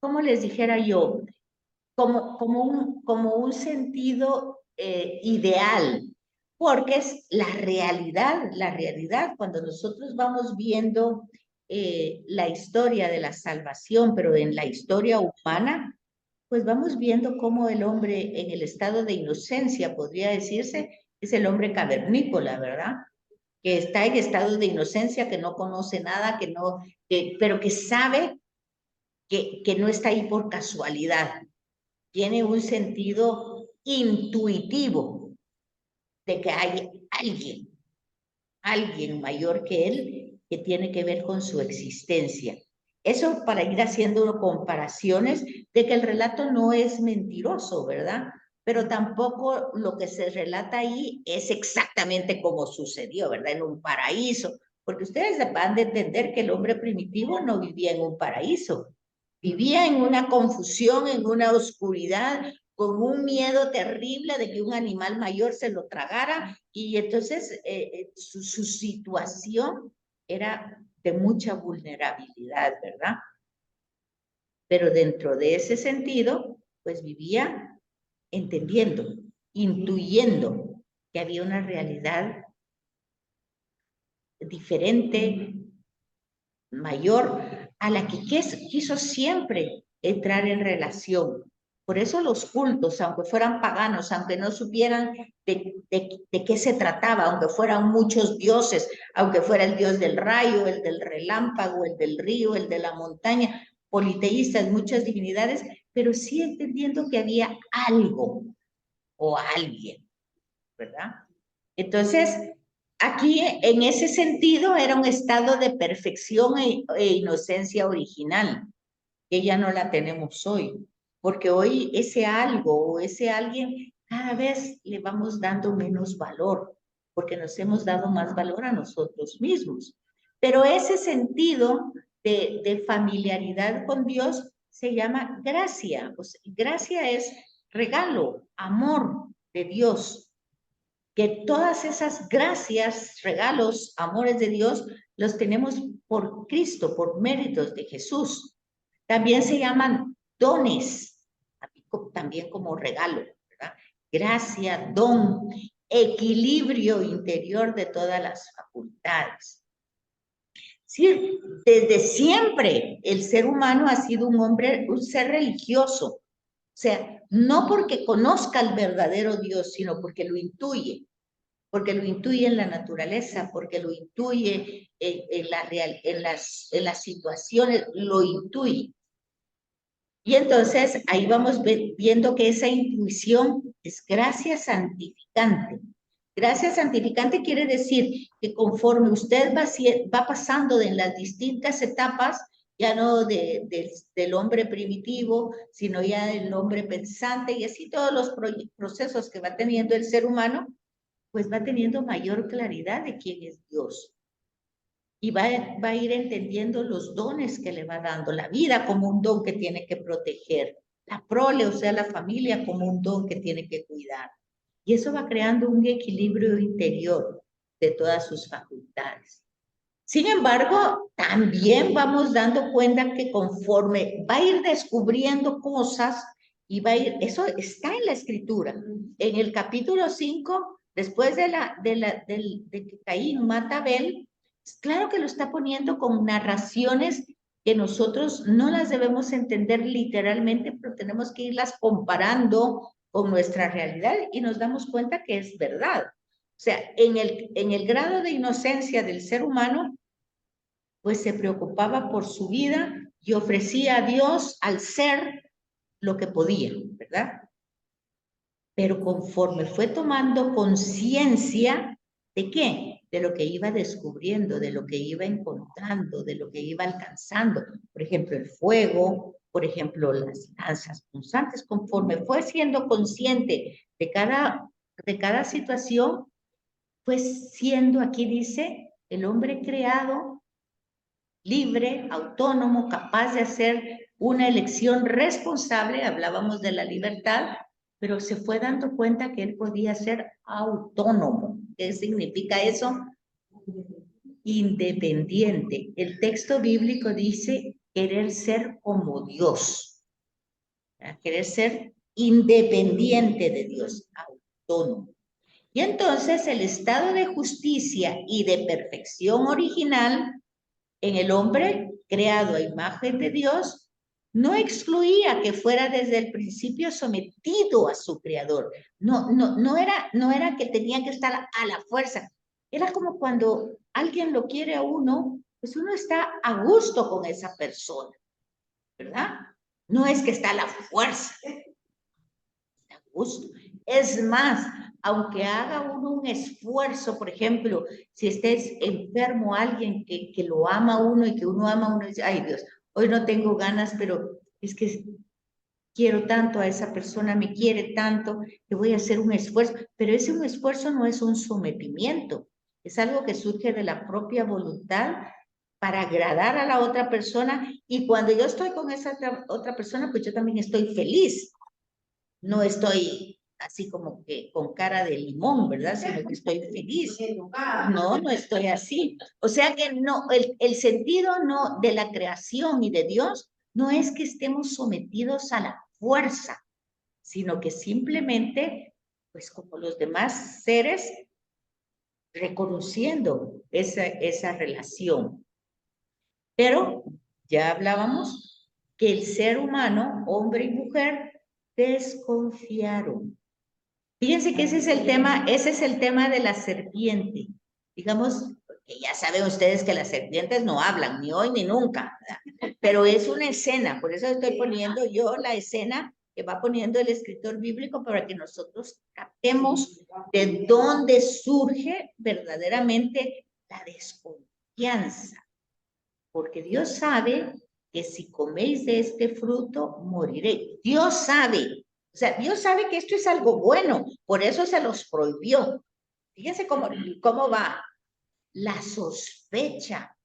como les dijera yo, como un sentido ideal, porque es la realidad, cuando nosotros vamos viendo la historia de la salvación, pero en la historia humana, pues vamos viendo cómo el hombre en el estado de inocencia, podría decirse, es el hombre cavernícola, ¿verdad? Que está en estado de inocencia, que no conoce nada, pero que sabe que no está ahí por casualidad. Tiene un sentido intuitivo de que hay alguien mayor que él que tiene que ver con su existencia. Eso para ir haciendo comparaciones de que el relato no es mentiroso, ¿verdad? Pero tampoco lo que se relata ahí es exactamente como sucedió, ¿verdad? En un paraíso, porque ustedes van de entender que el hombre primitivo no vivía en un paraíso, vivía en una confusión, en una oscuridad, con un miedo terrible de que un animal mayor se lo tragara, y entonces su situación era de mucha vulnerabilidad, ¿verdad? Pero dentro de ese sentido, pues vivía entendiendo, intuyendo que había una realidad diferente, mayor, a la que quiso siempre entrar en relación. Por eso los cultos, aunque fueran paganos, aunque no supieran de qué se trataba, aunque fueran muchos dioses, aunque fuera el dios del rayo, el del relámpago, el del río, el de la montaña, politeístas, muchas divinidades, pero sí entendiendo que había algo o alguien, ¿verdad? Entonces, aquí en ese sentido era un estado de perfección e inocencia original, que ya no la tenemos hoy, porque hoy ese algo o ese alguien cada vez le vamos dando menos valor, porque nos hemos dado más valor a nosotros mismos. Pero ese sentido de familiaridad con Dios se llama gracia. O sea, gracia es regalo, amor de Dios, que todas esas gracias, regalos, amores de Dios, los tenemos por Cristo, por méritos de Jesús. También se llaman dones, también como regalo, ¿verdad? Gracia, don, equilibrio interior de todas las facultades. Sí, desde siempre el ser humano ha sido un ser religioso, sea, no porque conozca al verdadero Dios, sino porque lo intuye en la naturaleza, porque lo intuye en las situaciones, lo intuye. Y entonces ahí vamos viendo que esa intuición es gracia santificante. Gracia santificante quiere decir que conforme usted va pasando en las distintas etapas, ya no del hombre primitivo, sino ya del hombre pensante, y así todos los procesos que va teniendo el ser humano, pues va teniendo mayor claridad de quién es Dios. Y va a ir entendiendo los dones que le va dando, la vida como un don que tiene que proteger, la prole, o sea, la familia como un don que tiene que cuidar. Y eso va creando un equilibrio interior de todas sus facultades. Sin embargo, también vamos dando cuenta que conforme va a ir descubriendo cosas y va a ir, eso está en la escritura. En el capítulo 5, después de que Caín mata a Abel, claro que lo está poniendo con narraciones que nosotros no las debemos entender literalmente, pero tenemos que irlas comparando con nuestra realidad y nos damos cuenta que es verdad. O sea, en el grado de inocencia del ser humano, pues se preocupaba por su vida y ofrecía a Dios al ser lo que podía, ¿verdad? Pero conforme fue tomando conciencia ¿de qué? De lo que iba descubriendo, de lo que iba encontrando, de lo que iba alcanzando. Por ejemplo, el fuego, por ejemplo, las lanzas punzantes. Conforme fue siendo consciente de cada situación, pues siendo, aquí dice, el hombre creado, libre, autónomo, capaz de hacer una elección responsable, hablábamos de la libertad, pero se fue dando cuenta que él podía ser autónomo. ¿Qué significa eso? Independiente. El texto bíblico dice querer ser como Dios, querer ser independiente de Dios, autónomo. Y entonces el estado de justicia y de perfección original en el hombre creado a imagen de Dios no excluía que fuera desde el principio sometido a su creador. No era que tenía que estar a la fuerza. Era como cuando alguien lo quiere a uno, pues uno está a gusto con esa persona, ¿verdad? No es que está a la fuerza, está a gusto. Es más, aunque haga uno un esfuerzo, por ejemplo, si estés enfermo, alguien que lo ama a uno y que uno ama a uno, dice, ay Dios, hoy no tengo ganas, pero es que quiero tanto a esa persona, me quiere tanto, que voy a hacer un esfuerzo, pero ese un esfuerzo no es un sometimiento, es algo que surge de la propia voluntad para agradar a la otra persona, y cuando yo estoy con esa otra persona, pues yo también estoy feliz, no estoy así como que con cara de limón, ¿verdad? Sino que estoy feliz. No estoy así. O sea que no, el sentido no de la creación y de Dios no es que estemos sometidos a la fuerza, sino que simplemente, pues como los demás seres, reconociendo esa relación. Pero ya hablábamos que el ser humano, hombre y mujer, desconfiaron. Fíjense que ese es el tema de la serpiente. Digamos, que ya saben ustedes que las serpientes no hablan, ni hoy ni nunca, ¿verdad? Pero es una escena, por eso estoy poniendo yo la escena que va poniendo el escritor bíblico para que nosotros captemos de dónde surge verdaderamente la desconfianza. Porque Dios sabe que si coméis de este fruto, moriréis. Dios sabe. O sea, Dios sabe que esto es algo bueno, por eso se los prohibió. Fíjense cómo va la sospecha.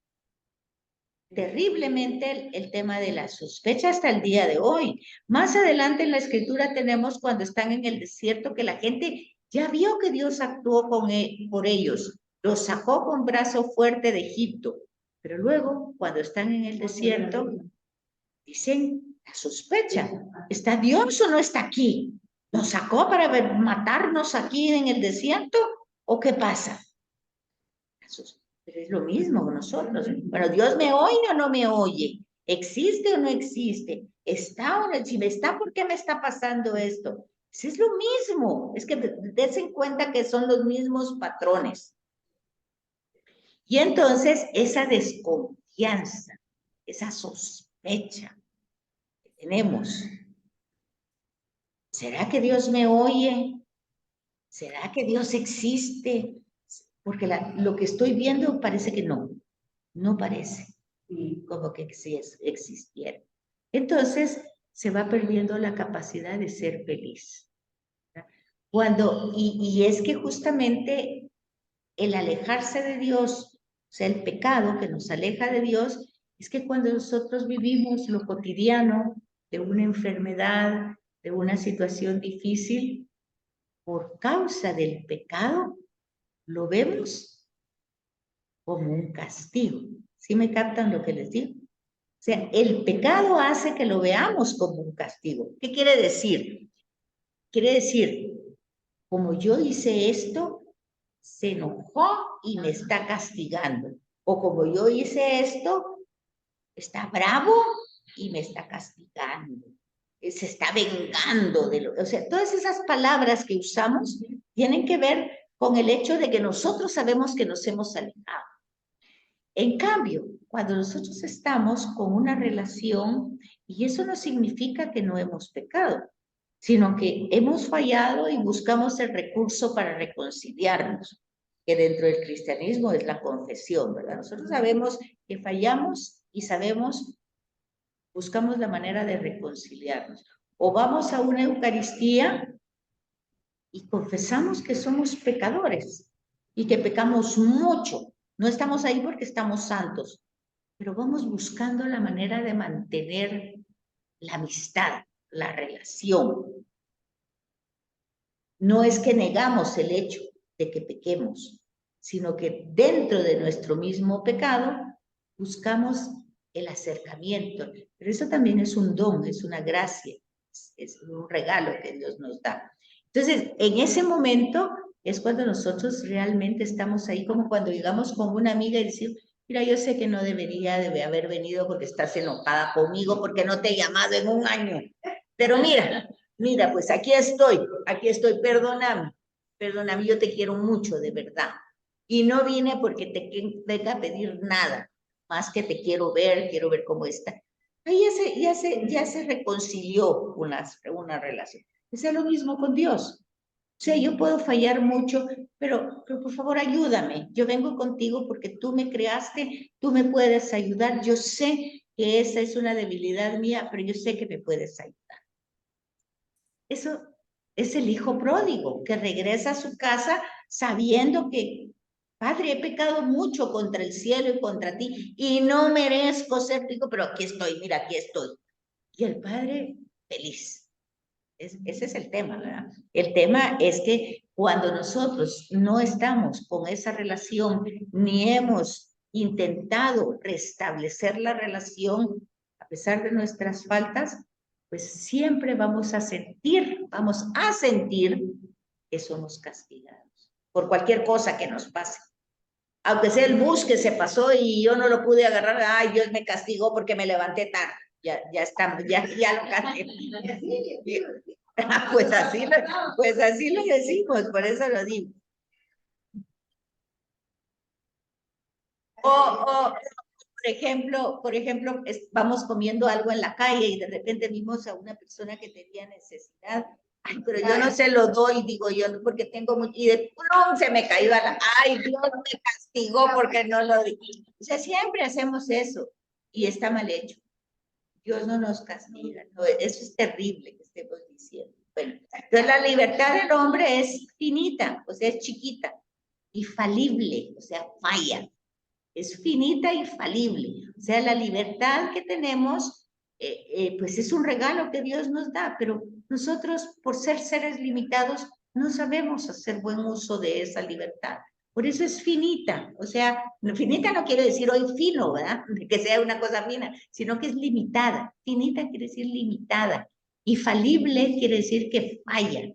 Terriblemente el tema de la sospecha hasta el día de hoy. Más adelante en la escritura tenemos cuando están en el desierto que la gente ya vio que Dios actuó por ellos. Los sacó con brazo fuerte de Egipto. Pero luego, cuando están en el desierto, dicen, la sospecha, ¿está Dios o no está aquí? ¿Nos sacó para matarnos aquí en el desierto? ¿O qué pasa? Pero es lo mismo con nosotros. Bueno, ¿Dios me oye o no me oye? ¿Existe o no existe? ¿Está o no? Si me está, ¿por qué me está pasando esto? Pues es lo mismo, es que des en cuenta que son los mismos patrones. Y entonces esa desconfianza, esa sospecha que tenemos, ¿será que Dios me oye? ¿Será que Dios existe? Porque lo que estoy viendo parece que no parece como que sí existiera. Entonces se va perdiendo la capacidad de ser feliz. Y es que justamente el alejarse de Dios, o sea, el pecado que nos aleja de Dios, es que cuando nosotros vivimos lo cotidiano de una enfermedad, de una situación difícil, por causa del pecado, lo vemos como un castigo. ¿Sí me captan lo que les digo? O sea, el pecado hace que lo veamos como un castigo. ¿Qué quiere decir? Quiere decir, como yo hice esto, se enojó y me está castigando. O como yo hice esto, está bravo y me está castigando. Se está vengando de lo. O sea, todas esas palabras que usamos tienen que ver con el hecho de que nosotros sabemos que nos hemos alejado. En cambio, cuando nosotros estamos con una relación, y eso no significa que no hemos pecado, sino que hemos fallado y buscamos el recurso para reconciliarnos, que dentro del cristianismo es la confesión, ¿verdad? Nosotros sabemos que fallamos y buscamos la manera de reconciliarnos. O vamos a una Eucaristía y confesamos que somos pecadores y que pecamos mucho. No estamos ahí porque estamos santos, pero vamos buscando la manera de mantener la amistad, la relación. No es que negamos el hecho de que pequemos, sino que dentro de nuestro mismo pecado buscamos el acercamiento. Pero eso también es un don, es una gracia, es un regalo que Dios nos da. Entonces, en ese momento es cuando nosotros realmente estamos ahí, como cuando llegamos con una amiga y decimos, mira, yo sé que no debe haber venido porque estás enojada conmigo, porque no te he llamado en un año. Pero mira, pues aquí estoy, perdóname, yo te quiero mucho, de verdad. Y no vine porque te venga a pedir nada, más que te quiero ver cómo está. Ahí ya se reconcilió una relación. Es lo mismo con Dios. O sea, yo puedo fallar mucho, pero por favor ayúdame. Yo vengo contigo porque tú me creaste, tú me puedes ayudar. Yo sé que esa es una debilidad mía, pero yo sé que me puedes ayudar. Eso es el hijo pródigo que regresa a su casa sabiendo que, Padre, he pecado mucho contra el cielo y contra ti y no merezco ser tu hijo, pero aquí estoy, mira, aquí estoy. Y el padre feliz. Ese es el tema, ¿verdad? El tema es que cuando nosotros no estamos con esa relación, ni hemos intentado restablecer la relación a pesar de nuestras faltas, pues siempre vamos a sentir que somos castigados por cualquier cosa que nos pase. Aunque sea el bus que se pasó y yo no lo pude agarrar, ay, Dios me castigó porque me levanté tarde. Ya estamos, ya lo castigó. Pues así lo decimos, por eso lo digo. Por ejemplo, vamos comiendo algo en la calle y de repente vimos a una persona que tenía necesidad. Ay, pero yo no se lo doy, digo yo, porque tengo mucho, y de pronto se me cayó ay, Dios me castigó porque no lo di. O sea, siempre hacemos eso y está mal hecho. Dios no nos castiga, no, eso es terrible que estemos diciendo. Bueno, entonces la libertad del hombre es finita, o sea, es chiquita y falible, o sea, falla. Es finita y falible. O sea, la libertad que tenemos, pues es un regalo que Dios nos da, pero nosotros, por ser seres limitados, no sabemos hacer buen uso de esa libertad. Por eso es finita. O sea, finita no quiere decir hoy fino, ¿verdad? Que sea una cosa fina, sino que es limitada. Finita quiere decir limitada. Y falible quiere decir que falla.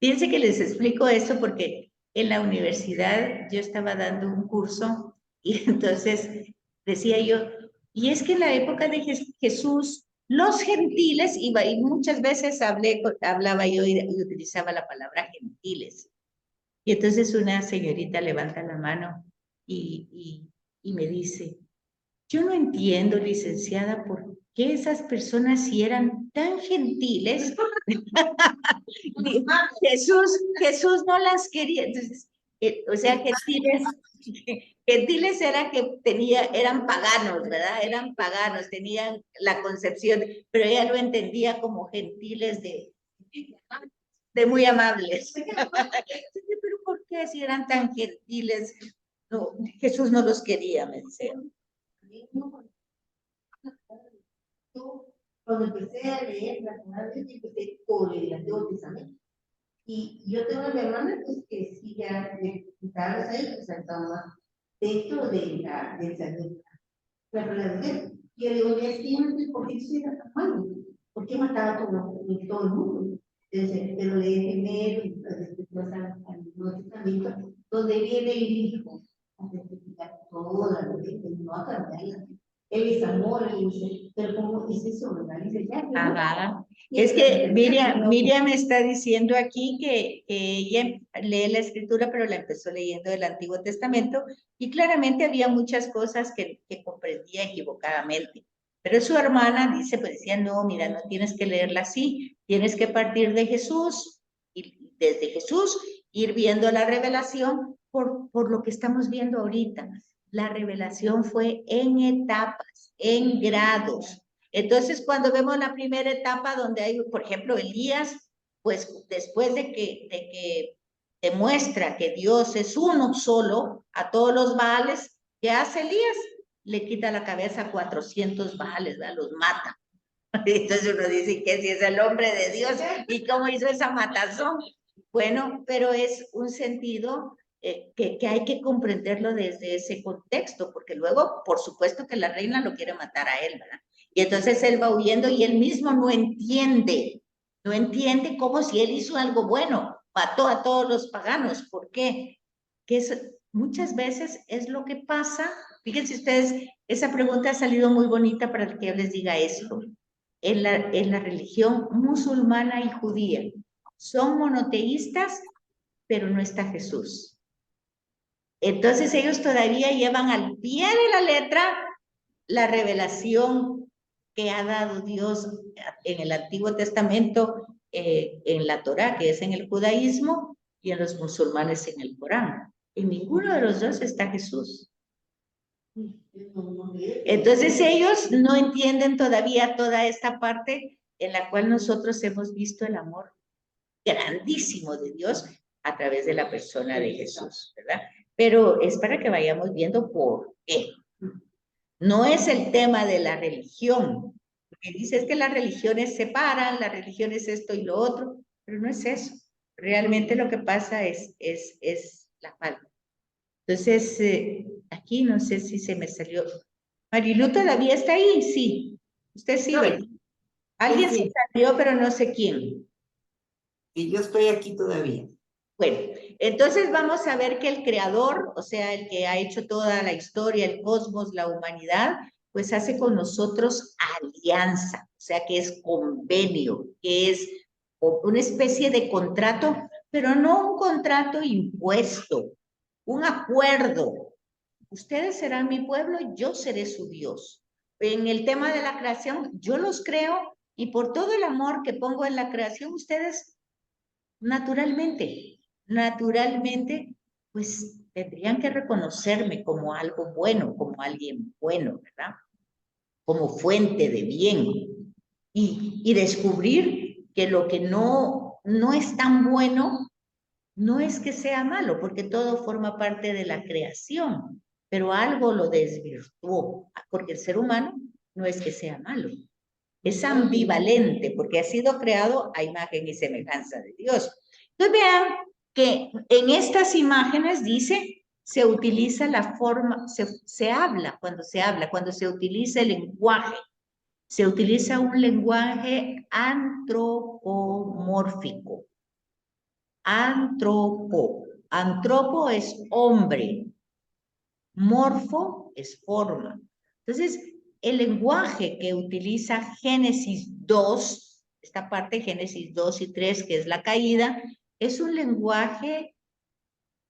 Fíjense que les explico esto porque en la universidad yo estaba dando un curso y entonces decía yo, Y es que en la época de Jesús, los gentiles, y muchas veces hablaba yo y utilizaba la palabra gentiles. Y entonces una señorita levanta la mano y me dice, yo no entiendo, licenciada, por qué esas personas, si eran tan gentiles, Jesús no las quería. Entonces, o sea, gentiles era que eran paganos, ¿verdad? Eran paganos, tenían la concepción, pero ella lo entendía como gentiles de muy amables. Pero ¿por qué si eran tan gentiles? No, Jesús no los quería, me dice. Cuando empecé a leer la palabra, empecé por el Antiguo Testamento. Y yo tengo una hermana pues, que sí ya de quitarlos ahí, pues estaba dentro de la relación. Y yo digo, es que yo no sé por qué eso era tan malo. ¿Por qué mataba a todo el mundo? Entonces, te lo leí primero y después al Nuevo Testamento, donde viene el Hijo a testificar toda la ley, no a cambiarla. Él es amor, él dice, pero ¿cómo es eso, verdad? Dice, ya, Ajá. Es que Miriam me está diciendo aquí que ella lee la escritura, pero la empezó leyendo del Antiguo Testamento y claramente había muchas cosas que comprendía equivocadamente. Pero su hermana dice, pues decía, no, mira, no tienes que leerla así, tienes que partir de Jesús y desde Jesús ir viendo la revelación por lo que estamos viendo ahorita. La revelación fue en etapas, en grados. Entonces, cuando vemos la primera etapa donde hay, por ejemplo, Elías, pues después de que demuestra que Dios es uno solo a todos los Baales, ¿qué hace Elías? Le quita la cabeza a 400 Baales, ¿verdad? Los mata. Entonces uno dice que si es el hombre de Dios, ¿y cómo hizo esa matazón? Bueno, pero es un sentido que hay que comprenderlo desde ese contexto, porque luego, por supuesto que la reina lo quiere matar a él, ¿verdad? Y entonces él va huyendo y él mismo no entiende cómo si él hizo algo bueno, mató a todos los paganos. ¿Por qué? Muchas veces es lo que pasa. Fíjense ustedes, esa pregunta ha salido muy bonita para que yo les diga esto. En la religión musulmana y judía son monoteístas, pero no está Jesús. Entonces ellos todavía llevan al pie de la letra la revelación que ha dado Dios en el Antiguo Testamento, en la Torá, que es en el judaísmo, y en los musulmanes en el Corán. En ninguno de los dos está Jesús. Entonces ellos no entienden todavía toda esta parte en la cual nosotros hemos visto el amor grandísimo de Dios a través de la persona de Jesús, ¿verdad? Pero es para que vayamos viendo por qué. No es el tema de la religión, porque dices que las religiones separan, las religiones esto y lo otro, pero no es eso. Realmente lo que pasa es la falta. Entonces, aquí no sé si se me salió. Marilu todavía está ahí, sí. Usted sí, No, ¿verdad? Alguien sí. se salió, pero no sé quién. Y yo estoy aquí todavía. Bueno, entonces vamos a ver que el creador, o sea, el que ha hecho toda la historia, el cosmos, la humanidad, pues hace con nosotros alianza, o sea, que es convenio, que es una especie de contrato, pero no un contrato impuesto, un acuerdo. Ustedes serán mi pueblo, yo seré su Dios. En el tema de la creación, yo los creo y por todo el amor que pongo en la creación, ustedes naturalmente, pues tendrían que reconocerme como algo bueno, como alguien bueno, ¿verdad? Como fuente de bien. Y descubrir que lo que no es tan bueno, no es que sea malo, porque todo forma parte de la creación, pero algo lo desvirtuó, porque el ser humano no es que sea malo, es ambivalente, porque ha sido creado a imagen y semejanza de Dios. Entonces vean que en estas imágenes dice, se utiliza la forma, se habla, cuando se utiliza el lenguaje, se utiliza un lenguaje antropomórfico. Antropo es hombre, morfo es forma. Entonces, el lenguaje que utiliza Génesis 2, esta parte Génesis 2 y 3, que es la caída, es un lenguaje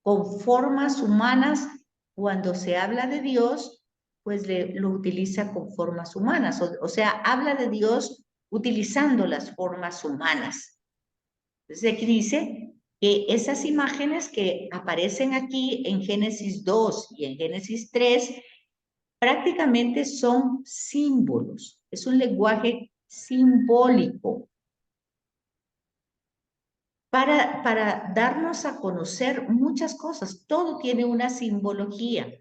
con formas humanas. Cuando se habla de Dios, pues lo utiliza con formas humanas, o sea, habla de Dios utilizando las formas humanas. Entonces aquí dice que esas imágenes que aparecen aquí en Génesis 2 y en Génesis 3 prácticamente son símbolos, es un lenguaje simbólico para darnos a conocer muchas cosas. Todo tiene una simbología.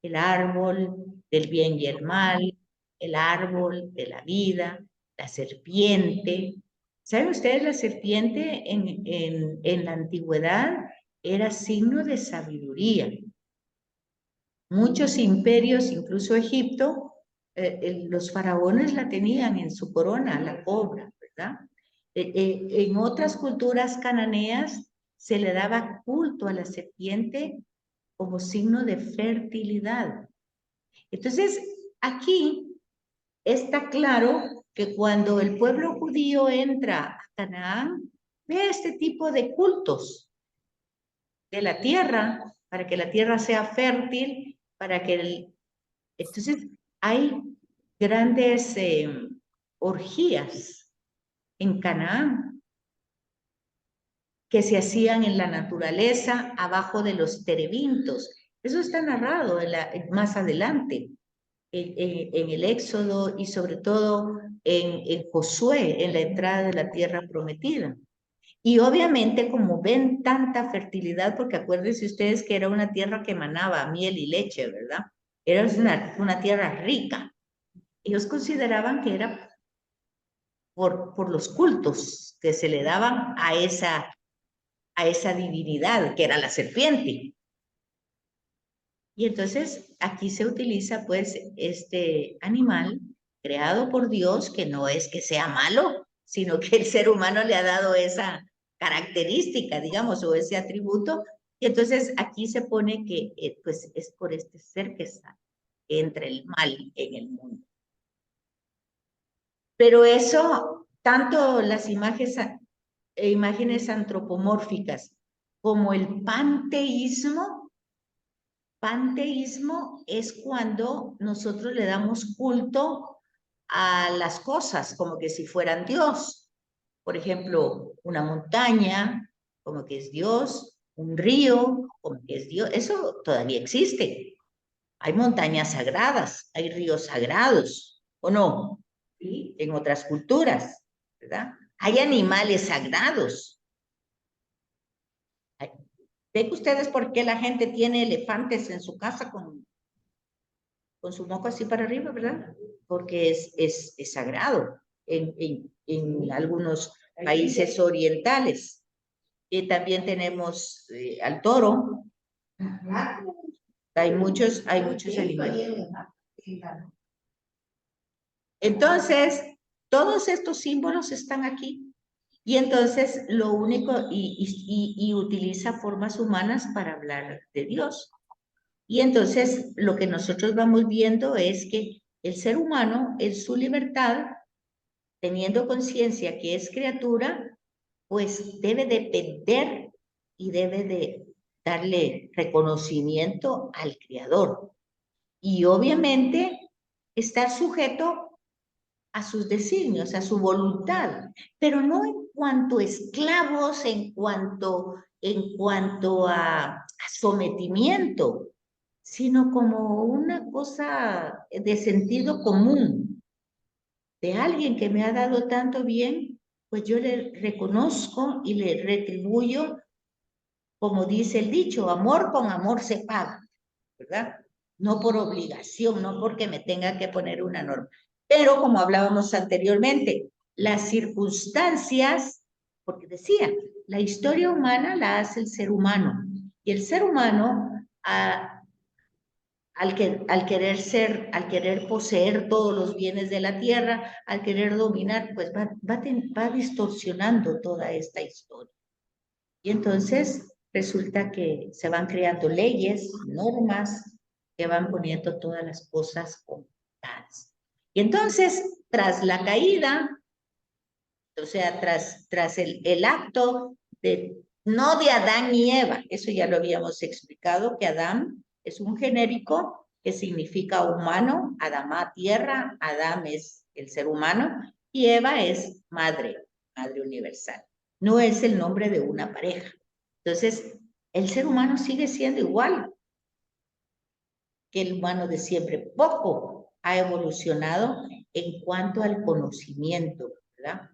El árbol del bien y el mal, el árbol de la vida, la serpiente. ¿Saben ustedes? La serpiente en la antigüedad era signo de sabiduría. Muchos imperios, incluso Egipto, los faraones la tenían en su corona, la cobra, ¿verdad? En otras culturas cananeas se le daba culto a la serpiente como signo de fertilidad. Entonces, aquí está claro que cuando el pueblo judío entra a Canaán, ve este tipo de cultos de la tierra, para que la tierra sea fértil, para que entonces hay grandes orgías en Canaán que se hacían en la naturaleza abajo de los terebintos. Eso está narrado más adelante en el Éxodo y sobre todo en Josué, en la entrada de la tierra prometida. Y obviamente como ven tanta fertilidad, porque acuérdense ustedes que era una tierra que emanaba miel y leche, ¿verdad? Era una tierra rica. Ellos consideraban que era por los cultos que se le daban a esa divinidad, que era la serpiente. Y entonces aquí se utiliza pues este animal creado por Dios, que no es que sea malo, sino que el ser humano le ha dado esa característica, digamos, o ese atributo. Y entonces aquí se pone que pues es por este ser que entra el mal en el mundo. Pero eso, tanto las imágenes antropomórficas como el panteísmo es cuando nosotros le damos culto a las cosas como que si fueran Dios. Por ejemplo, una montaña, como que es Dios, un río, como que es Dios. Eso todavía existe. Hay montañas sagradas, hay ríos sagrados, ¿o no? ¿Sí? En otras culturas, ¿verdad? Hay animales sagrados. ¿Ven ustedes por qué la gente tiene elefantes en su casa con su moco así para arriba, ¿verdad? Porque es sagrado en algunos países orientales. Y también tenemos al toro. Hay muchos animales. Entonces, todos estos símbolos están aquí. Y entonces lo único, y utiliza formas humanas para hablar de Dios. Y entonces lo que nosotros vamos viendo es que el ser humano en su libertad, teniendo conciencia que es criatura, pues debe depender y debe de darle reconocimiento al Creador. Y obviamente estar sujeto a sus designios, a su voluntad, pero no en cuanto a esclavos, en cuanto a sometimiento, sino como una cosa de sentido común, de alguien que me ha dado tanto bien, pues yo le reconozco y le retribuyo, como dice el dicho, amor con amor se paga, ¿verdad? No por obligación, no porque me tenga que poner una norma. Pero como hablábamos anteriormente, las circunstancias, porque decía, la historia humana la hace el ser humano, y el ser humano al querer poseer todos los bienes de la tierra, al querer dominar, pues va distorsionando toda esta historia. Y entonces resulta que se van creando leyes, normas, que van poniendo todas las cosas complicadas. Y entonces, tras la caída, o sea, tras el acto no de Adán y Eva, eso ya lo habíamos explicado, que Adán es un genérico que significa humano, Adamá, tierra, Adán es el ser humano, y Eva es madre, madre universal. No es el nombre de una pareja. Entonces, el ser humano sigue siendo igual que el humano de siempre. Poco ha evolucionado en cuanto al conocimiento, ¿verdad?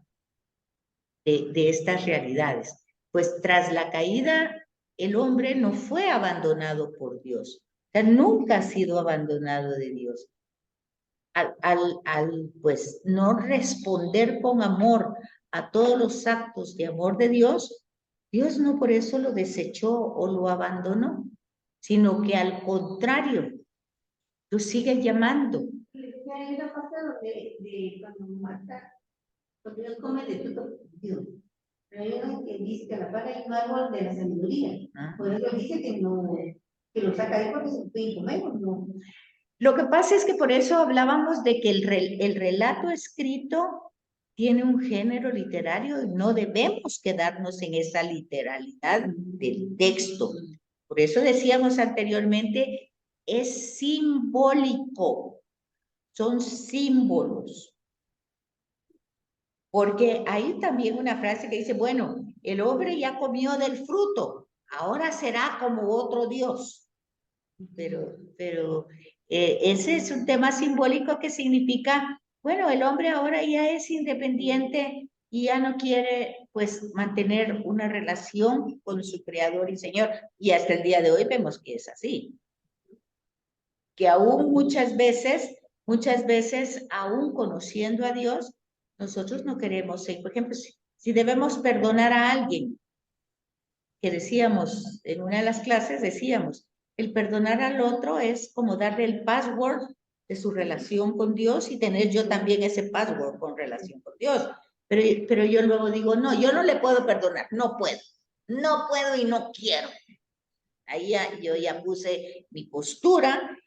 De estas realidades. Pues tras la caída, el hombre no fue abandonado por Dios. O sea, nunca ha sido abandonado de Dios. Pues no responder con amor a todos los actos de amor de Dios, Dios no por eso lo desechó o lo abandonó, sino que al contrario, lo sigue llamando. Hay una parte de cuando Marta, cuando Dios come de fruto prohibido. Pero hay uno que dice que la paga es un árbol de la sabiduría. Por eso dice que no, que lo saca ahí porque se puede comer, ¿no? Lo que pasa es que por eso hablábamos de que el relato escrito tiene un género literario y no debemos quedarnos en esa literalidad del texto. Por eso decíamos anteriormente, es simbólico, son símbolos. Porque hay también una frase que dice, bueno, el hombre ya comió del fruto, ahora será como otro Dios. Pero ese es un tema simbólico que significa, bueno, el hombre ahora ya es independiente y ya no quiere, pues, mantener una relación con su Creador y Señor. Y hasta el día de hoy vemos que es así. Que aún muchas veces, aún conociendo a Dios, nosotros no queremos, por ejemplo, si debemos perdonar a alguien, que decíamos en una de las clases, decíamos, el perdonar al otro es como darle el password de su relación con Dios y tener yo también ese password con relación con Dios. Pero yo luego digo, no, yo no le puedo perdonar, no puedo y no quiero. Ahí yo ya puse mi postura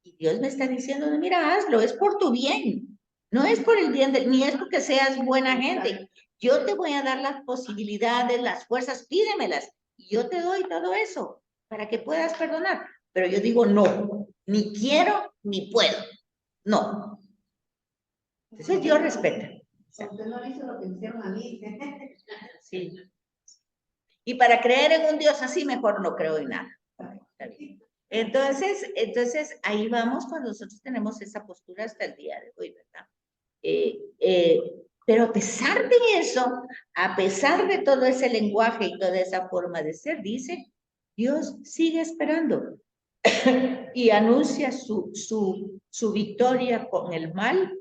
y Dios me está diciendo, mira, hazlo, es por tu bien, no es por el bien, ni es porque seas buena gente. Yo te voy a dar las posibilidades, las fuerzas, pídemelas, y yo te doy todo eso para que puedas perdonar. Pero yo digo, no, ni quiero, ni puedo, no. Entonces Dios respeta. Usted no hizo lo que hicieron a mí. Sí. Y para creer en un Dios así, mejor no creo en nada. Entonces ahí vamos cuando nosotros tenemos esa postura hasta el día de hoy, ¿verdad? Pero a pesar de eso, a pesar de todo ese lenguaje y toda esa forma de ser, dice, Dios sigue esperando y anuncia su victoria con el mal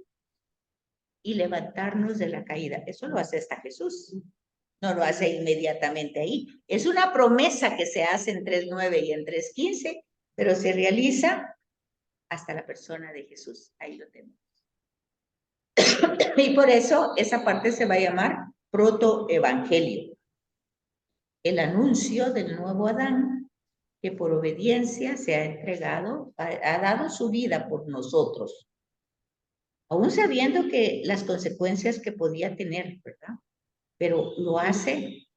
y levantarnos de la caída. Eso lo hace hasta Jesús. No lo hace inmediatamente ahí. Es una promesa que se hace en 3:9 y en 3:15, pero se realiza hasta la persona de Jesús. Ahí lo tenemos. Y por eso esa parte se va a llamar protoevangelio. El anuncio del nuevo Adán que por obediencia se ha entregado, ha dado su vida por nosotros, aún sabiendo que las consecuencias que podía tener, ¿verdad? Pero lo hace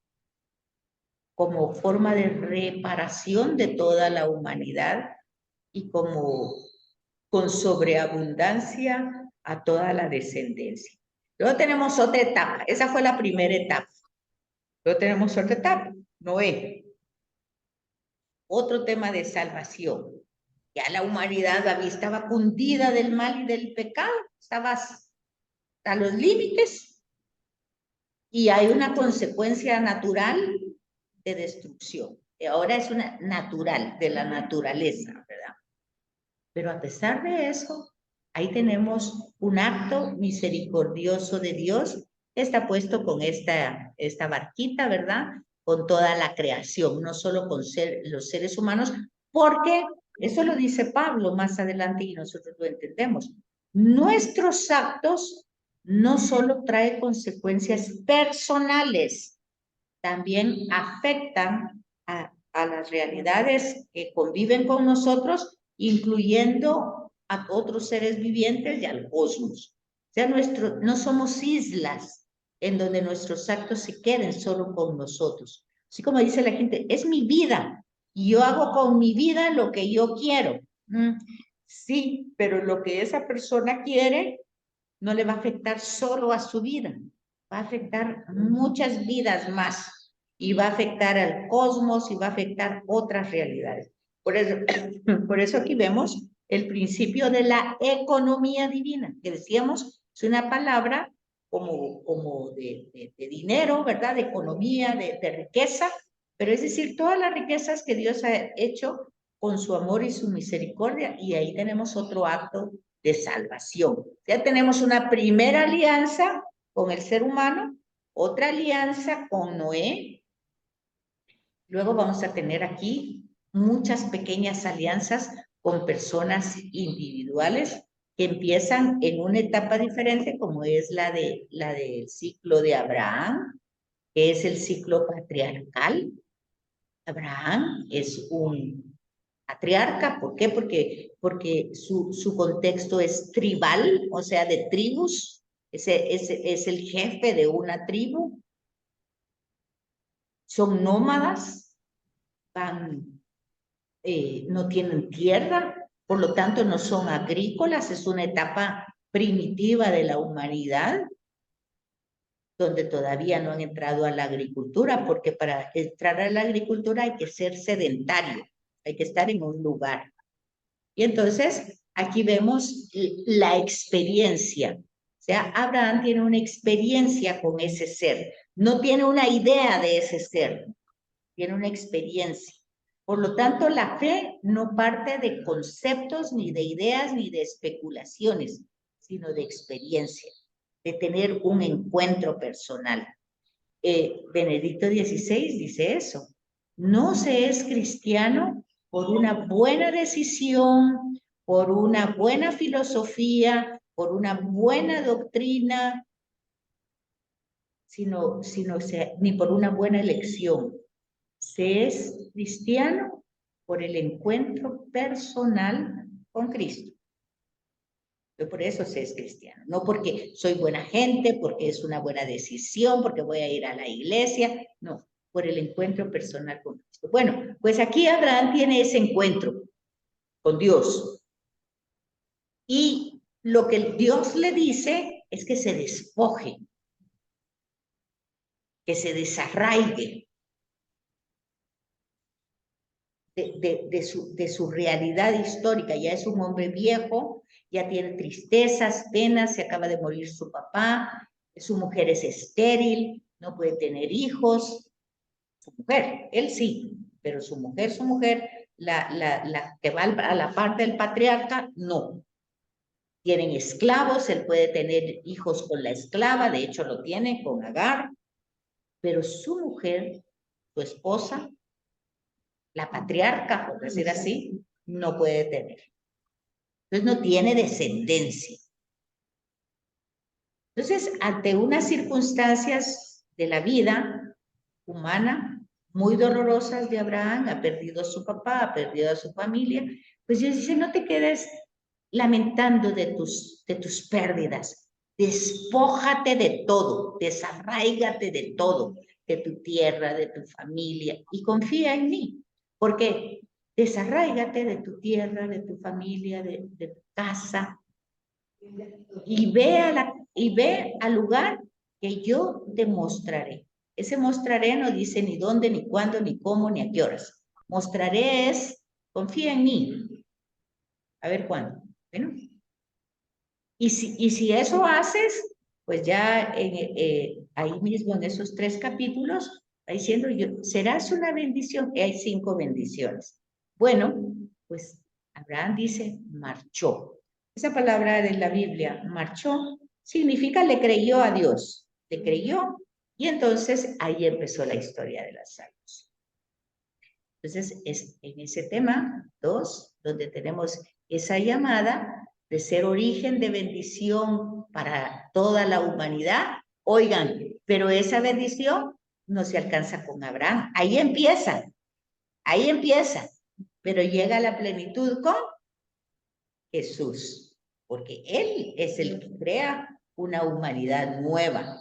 como forma de reparación de toda la humanidad y como con sobreabundancia a toda la descendencia. Luego tenemos otra etapa, esa fue la primera etapa. Luego tenemos otra etapa, Noé. Otro tema de salvación. Ya la humanidad estaba cundida del mal y del pecado, estaba a los límites y hay una consecuencia natural de destrucción. Y ahora es una natural, de la naturaleza, ¿verdad? Pero a pesar de eso, ahí tenemos un acto misericordioso de Dios que está puesto con esta barquita, ¿verdad? Con toda la creación, no solo con los seres humanos, porque eso lo dice Pablo más adelante y nosotros lo entendemos. Nuestros actos no solo traen consecuencias personales, también afectan a las realidades que conviven con nosotros, incluyendo a otros seres vivientes y al cosmos. O sea, no somos islas en donde nuestros actos se queden solo con nosotros. Así como dice la gente, es mi vida y yo hago con mi vida lo que yo quiero. Sí, pero lo que esa persona quiere no le va a afectar solo a su vida, va a afectar muchas vidas más y va a afectar al cosmos y va a afectar otras realidades. Por eso aquí vemos el principio de la economía divina, que decíamos, es una palabra como de dinero, ¿verdad? De economía, de riqueza, pero es decir, todas las riquezas que Dios ha hecho con su amor y su misericordia, y ahí tenemos otro acto de salvación. Ya tenemos una primera alianza con el ser humano, otra alianza con Noé. Luego vamos a tener aquí muchas pequeñas alianzas con personas individuales que empiezan en una etapa diferente, como es la del ciclo de Abraham, que es el ciclo patriarcal. Abraham es un patriarca, ¿por qué? Porque su contexto es tribal, o sea, de tribus, es el jefe de una tribu, son nómadas, no tienen tierra, por lo tanto no son agrícolas, es una etapa primitiva de la humanidad, donde todavía no han entrado a la agricultura, porque para entrar a la agricultura hay que ser sedentario, hay que estar en un lugar. Y entonces aquí vemos la experiencia. O sea, Abraham tiene una experiencia con ese ser. No tiene una idea de ese ser, tiene una experiencia. Por lo tanto, la fe no parte de conceptos, ni de ideas, ni de especulaciones, sino de experiencia, de tener un encuentro personal. Benedicto XVI dice eso. No se es cristiano por una buena decisión, por una buena filosofía, por una buena doctrina, ni por una buena elección. Se es cristiano por el encuentro personal con Cristo. Yo por eso se es cristiano, no porque soy buena gente, porque es una buena decisión, porque voy a ir a la iglesia, no, por el encuentro personal con Cristo. Bueno, pues aquí Abraham tiene ese encuentro con Dios. Y lo que Dios le dice es que se despoje, que se desarraigue de su realidad histórica. Ya es un hombre viejo, ya tiene tristezas, penas, se acaba de morir su papá, su mujer es estéril, no puede tener hijos. Su mujer, él sí, pero su mujer, la que va a la parte del patriarca, no. Tienen esclavos, él puede tener hijos con la esclava, de hecho lo tiene con Agar, pero su mujer, su esposa, la patriarca, por decir así, no puede tener. Entonces no tiene descendencia. Entonces, ante unas circunstancias de la vida humana muy dolorosas de Abraham, ha perdido a su papá, ha perdido a su familia, pues Dios dice, no te quedes lamentando de tus pérdidas, despójate de todo, desarráigate de todo, de tu tierra, de tu familia, y confía en mí, porque desarráigate de tu tierra, de tu familia, de tu casa, y ve al lugar que yo te mostraré. Ese mostraré no dice ni dónde, ni cuándo, ni cómo, ni a qué horas. Mostraré es, confía en mí. A ver cuándo. Bueno. Y si eso haces, pues ya ahí mismo en esos 3 capítulos, está diciendo, serás una bendición, y hay 5 bendiciones. Bueno, pues Abraham dice, marchó. Esa palabra de la Biblia, marchó, significa le creyó a Dios, le creyó, y entonces ahí empezó la historia de las salvación. Entonces, es en ese tema 2, donde tenemos esa llamada de ser origen de bendición para toda la humanidad. Oigan, pero esa bendición no se alcanza con Abraham. Ahí empieza, pero llega a la plenitud Jesús, porque Él es el que crea una humanidad nueva,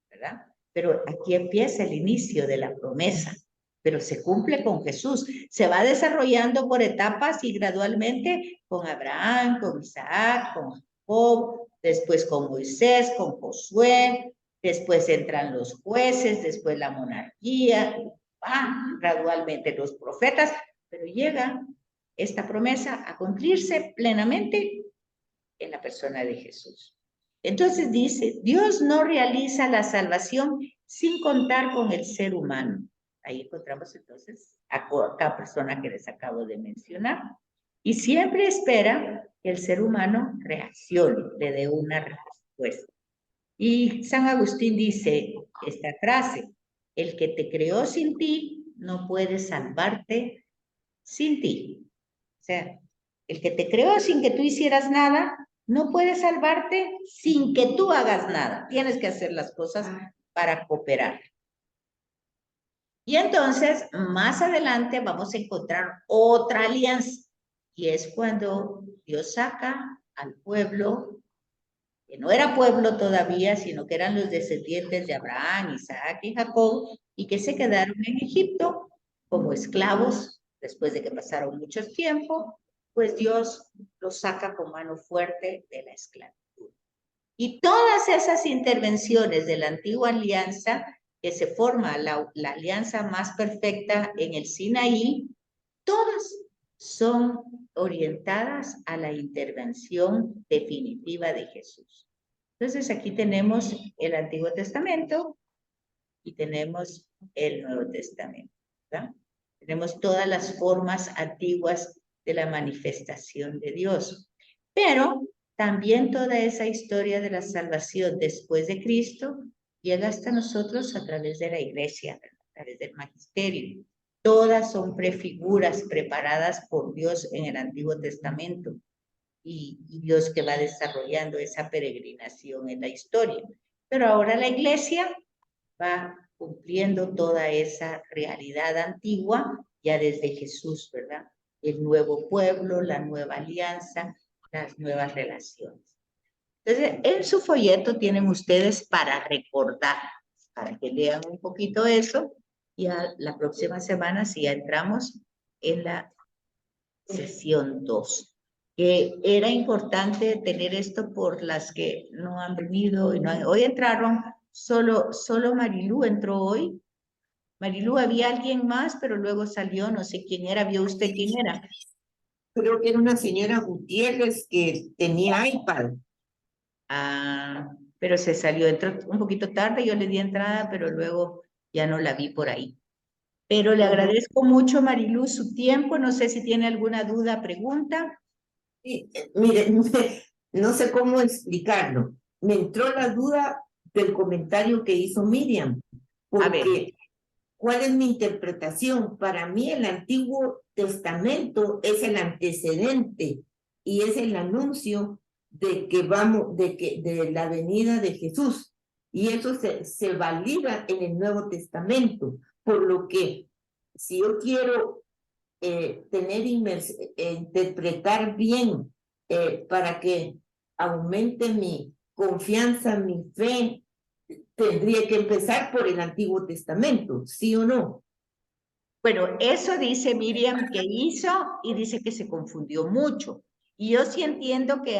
¿verdad? Pero aquí empieza el inicio de la promesa, pero se cumple con Jesús. Se va desarrollando por etapas y gradualmente con Abraham, con Isaac, con Jacob, después con Moisés, con Josué, después entran los jueces, después la monarquía, gradualmente los profetas, pero llega esta promesa a cumplirse plenamente en la persona de Jesús. Entonces dice, Dios no realiza la salvación sin contar con el ser humano. Ahí encontramos entonces a cada persona que les acabo de mencionar. Y siempre espera que el ser humano reaccione, le dé una respuesta. Y San Agustín dice esta frase, el que te creó sin ti no puede salvarte sin ti. O sea, el que te creó sin que tú hicieras nada, no puede salvarte sin que tú hagas nada. Tienes que hacer las cosas para cooperar. Y entonces, más adelante vamos a encontrar otra alianza. Y es cuando Dios saca al pueblo, que no era pueblo todavía, sino que eran los descendientes de Abraham, Isaac y Jacob, y que se quedaron en Egipto como esclavos después de que pasaron mucho tiempo, pues Dios los saca con mano fuerte de la esclavitud. Y todas esas intervenciones de la antigua alianza, que se forma la alianza más perfecta en el Sinaí, todas son orientadas a la intervención definitiva de Jesús. Entonces aquí tenemos el Antiguo Testamento y tenemos el Nuevo Testamento, ¿verdad? Tenemos todas las formas antiguas de la manifestación de Dios, pero también toda esa historia de la salvación después de Cristo llega hasta nosotros a través de la iglesia, a través del magisterio. Todas son prefiguras preparadas por Dios en el Antiguo Testamento y Dios que va desarrollando esa peregrinación en la historia. Pero ahora la iglesia va cumpliendo toda esa realidad antigua ya desde Jesús, ¿verdad? El nuevo pueblo, la nueva alianza, las nuevas relaciones. Entonces, en su folleto tienen ustedes para recordar, para que lean un poquito eso, y la próxima semana sí ya entramos en la sesión 2. Que era importante tener esto por las que no han venido y no han, hoy entraron, solo Marilú entró hoy. Marilú, había alguien más, pero luego salió, no sé quién era, ¿vio usted quién era? Creo que era una señora Gutiérrez que tenía iPad. Ah, pero se salió, entró un poquito tarde, yo le di entrada, pero luego ya no la vi por ahí. Pero le agradezco mucho, Marilú, su tiempo. No sé si tiene alguna duda, pregunta. Sí, mire, no sé cómo explicarlo. Me entró la duda del comentario que hizo Miriam, porque ¿cuál es mi interpretación? Para mí el Antiguo Testamento es el antecedente y es el anuncio de que de la venida de Jesús. Y eso se valida en el Nuevo Testamento. Por lo que si yo quiero interpretar bien para que aumente mi confianza, mi fe, tendría que empezar por el Antiguo Testamento, ¿sí o no? Bueno, eso dice Miriam que hizo y dice que se confundió mucho. Y yo sí entiendo que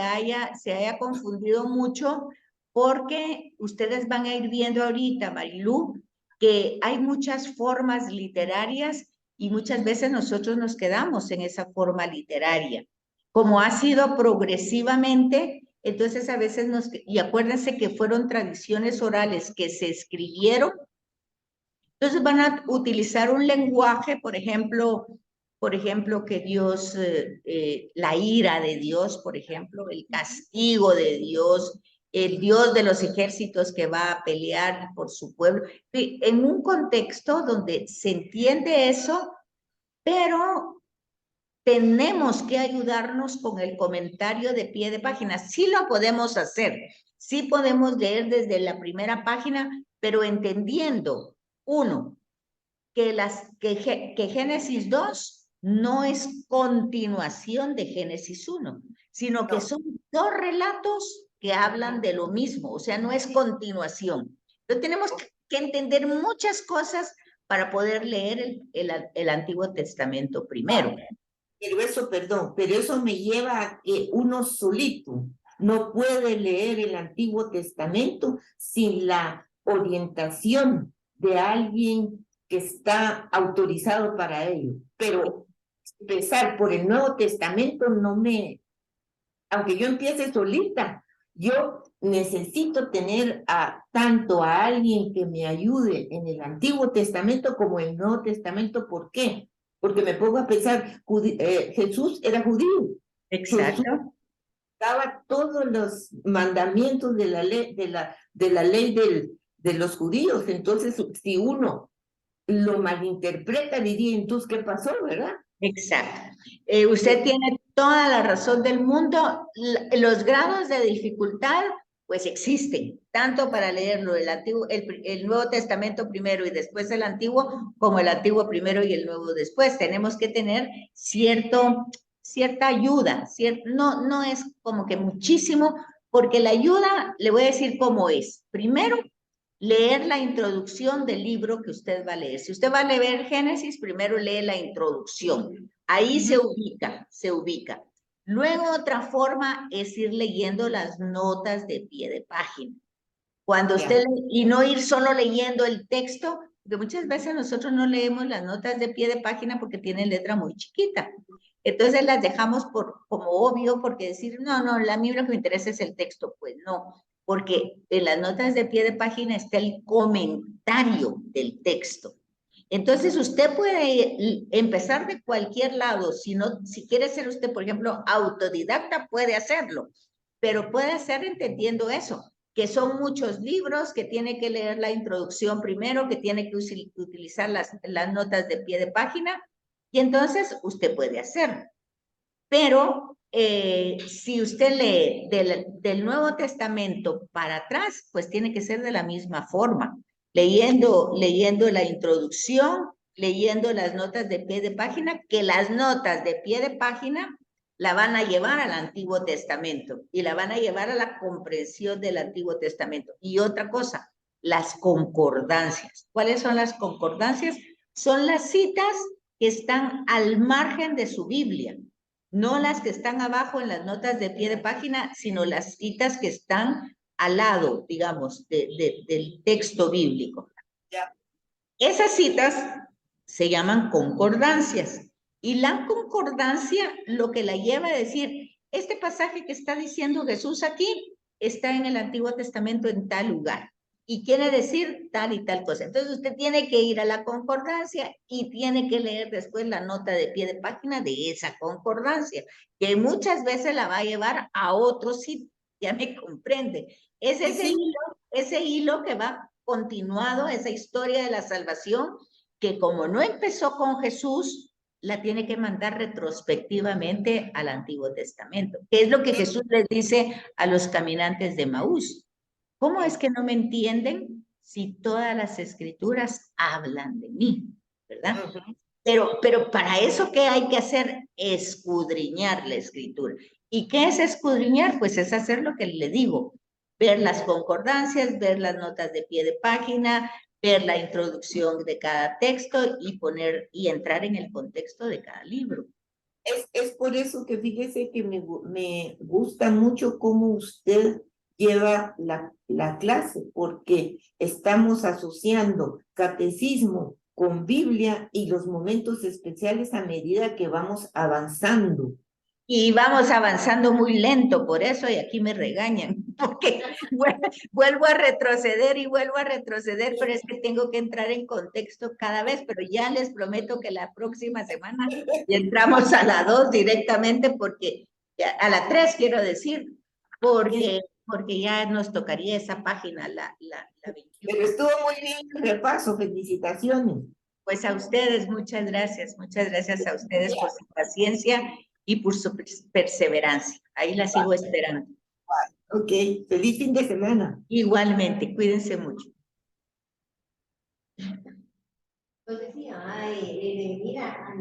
se haya confundido mucho porque ustedes van a ir viendo ahorita, Marilú, que hay muchas formas literarias y muchas veces nosotros nos quedamos en esa forma literaria. Como ha sido progresivamente, entonces a veces y acuérdense que fueron tradiciones orales que se escribieron. Entonces van a utilizar un lenguaje, por ejemplo, que Dios, la ira de Dios, por ejemplo, el castigo de Dios, el Dios de los ejércitos que va a pelear por su pueblo, en un contexto donde se entiende eso, pero tenemos que ayudarnos con el comentario de pie de página. Sí lo podemos hacer, sí podemos leer desde la primera página, pero entendiendo, uno, que Génesis 2 no es continuación de Génesis 1. sino que son dos relatos que hablan de lo mismo, o sea, no es continuación. Entonces tenemos que entender muchas cosas para poder leer el Antiguo Testamento primero. Pero eso, perdón, pero eso me lleva a que uno solito no puede leer el Antiguo Testamento sin la orientación de alguien que está autorizado para ello. Pero empezar por el Nuevo Testamento no me... Aunque yo empiece solita, yo necesito tener tanto a alguien que me ayude en el Antiguo Testamento como en el Nuevo Testamento. ¿Por qué? Porque me pongo a pensar, Jesús era judío. Exacto. Jesús daba todos los mandamientos de la ley, de los judíos. Entonces, si uno lo malinterpreta, diría, entonces, ¿qué pasó, verdad? Exacto. Usted tiene toda la razón del mundo. Los grados de dificultad, pues existen, tanto para leerlo el Nuevo Testamento primero y después el Antiguo, como el Antiguo primero y el Nuevo después. Tenemos que tener cierta ayuda, no es como que muchísimo, porque la ayuda, le voy a decir cómo es. Primero, leer la introducción del libro que usted va a leer. Si usted va a leer Génesis, primero lee la introducción. Ahí se ubica. Luego otra forma es ir leyendo las notas de pie de página. Cuando usted, y no ir solo leyendo el texto, porque muchas veces nosotros no leemos las notas de pie de página porque tienen letra muy chiquita. Entonces las dejamos como obvio, porque decir, no, a mí lo que me interesa es el texto. Pues no, porque en las notas de pie de página está el comentario del texto. Entonces usted puede empezar de cualquier lado. Si quiere ser usted, por ejemplo, autodidacta, puede hacerlo, pero puede hacer entendiendo eso, que son muchos libros, que tiene que leer la introducción primero, que tiene que utilizar las notas de pie de página, y entonces usted puede hacerlo. Pero si usted lee del Nuevo Testamento para atrás, pues tiene que ser de la misma forma, leyendo la introducción, leyendo las notas de pie de página, que las notas de pie de página la van a llevar al Antiguo Testamento y la van a llevar a la comprensión del Antiguo Testamento. Y otra cosa, las concordancias. ¿Cuáles son las concordancias? Son las citas que están al margen de su Biblia. No las que están abajo en las notas de pie de página, sino las citas que están al lado, digamos, del texto bíblico. Esas citas se llaman concordancias. Y la concordancia lo que la lleva a decir, este pasaje que está diciendo Jesús aquí está en el Antiguo Testamento en tal lugar. Y quiere decir tal y tal cosa. Entonces usted tiene que ir a la concordancia y tiene que leer después la nota de pie de página de esa concordancia, que muchas veces la va a llevar a otro sitio. Ya me comprende. Es ese hilo que va continuado, esa historia de la salvación, que como no empezó con Jesús, la tiene que mandar retrospectivamente al Antiguo Testamento. ¿Qué es lo que Jesús les dice a los caminantes de Maús? ¿Cómo es que no me entienden si todas las escrituras hablan de mí? ¿Verdad? Pero para eso, ¿qué hay que hacer? Escudriñar la escritura. ¿Y qué es escudriñar? Pues es hacer lo que le digo, ver las concordancias, ver las notas de pie de página, ver la introducción de cada texto y entrar en el contexto de cada libro. Es por eso que fíjese que me gusta mucho cómo usted lleva la clase, porque estamos asociando catecismo con Biblia y los momentos especiales a medida que vamos avanzando. Y vamos avanzando muy lento, por eso, y aquí me regañan, porque vuelvo a retroceder, pero es que tengo que entrar en contexto cada vez, pero ya les prometo que la próxima semana entramos a la 2 directamente, porque a la 3 quiero decir, porque ya nos tocaría esa página, la 21. Pero estuvo muy bien el repaso, felicitaciones. Pues a ustedes, muchas gracias a ustedes por su paciencia y por su perseverancia. Ahí la sigo esperando. Ok, feliz fin de semana. Igualmente, cuídense mucho. Pues decía, mira,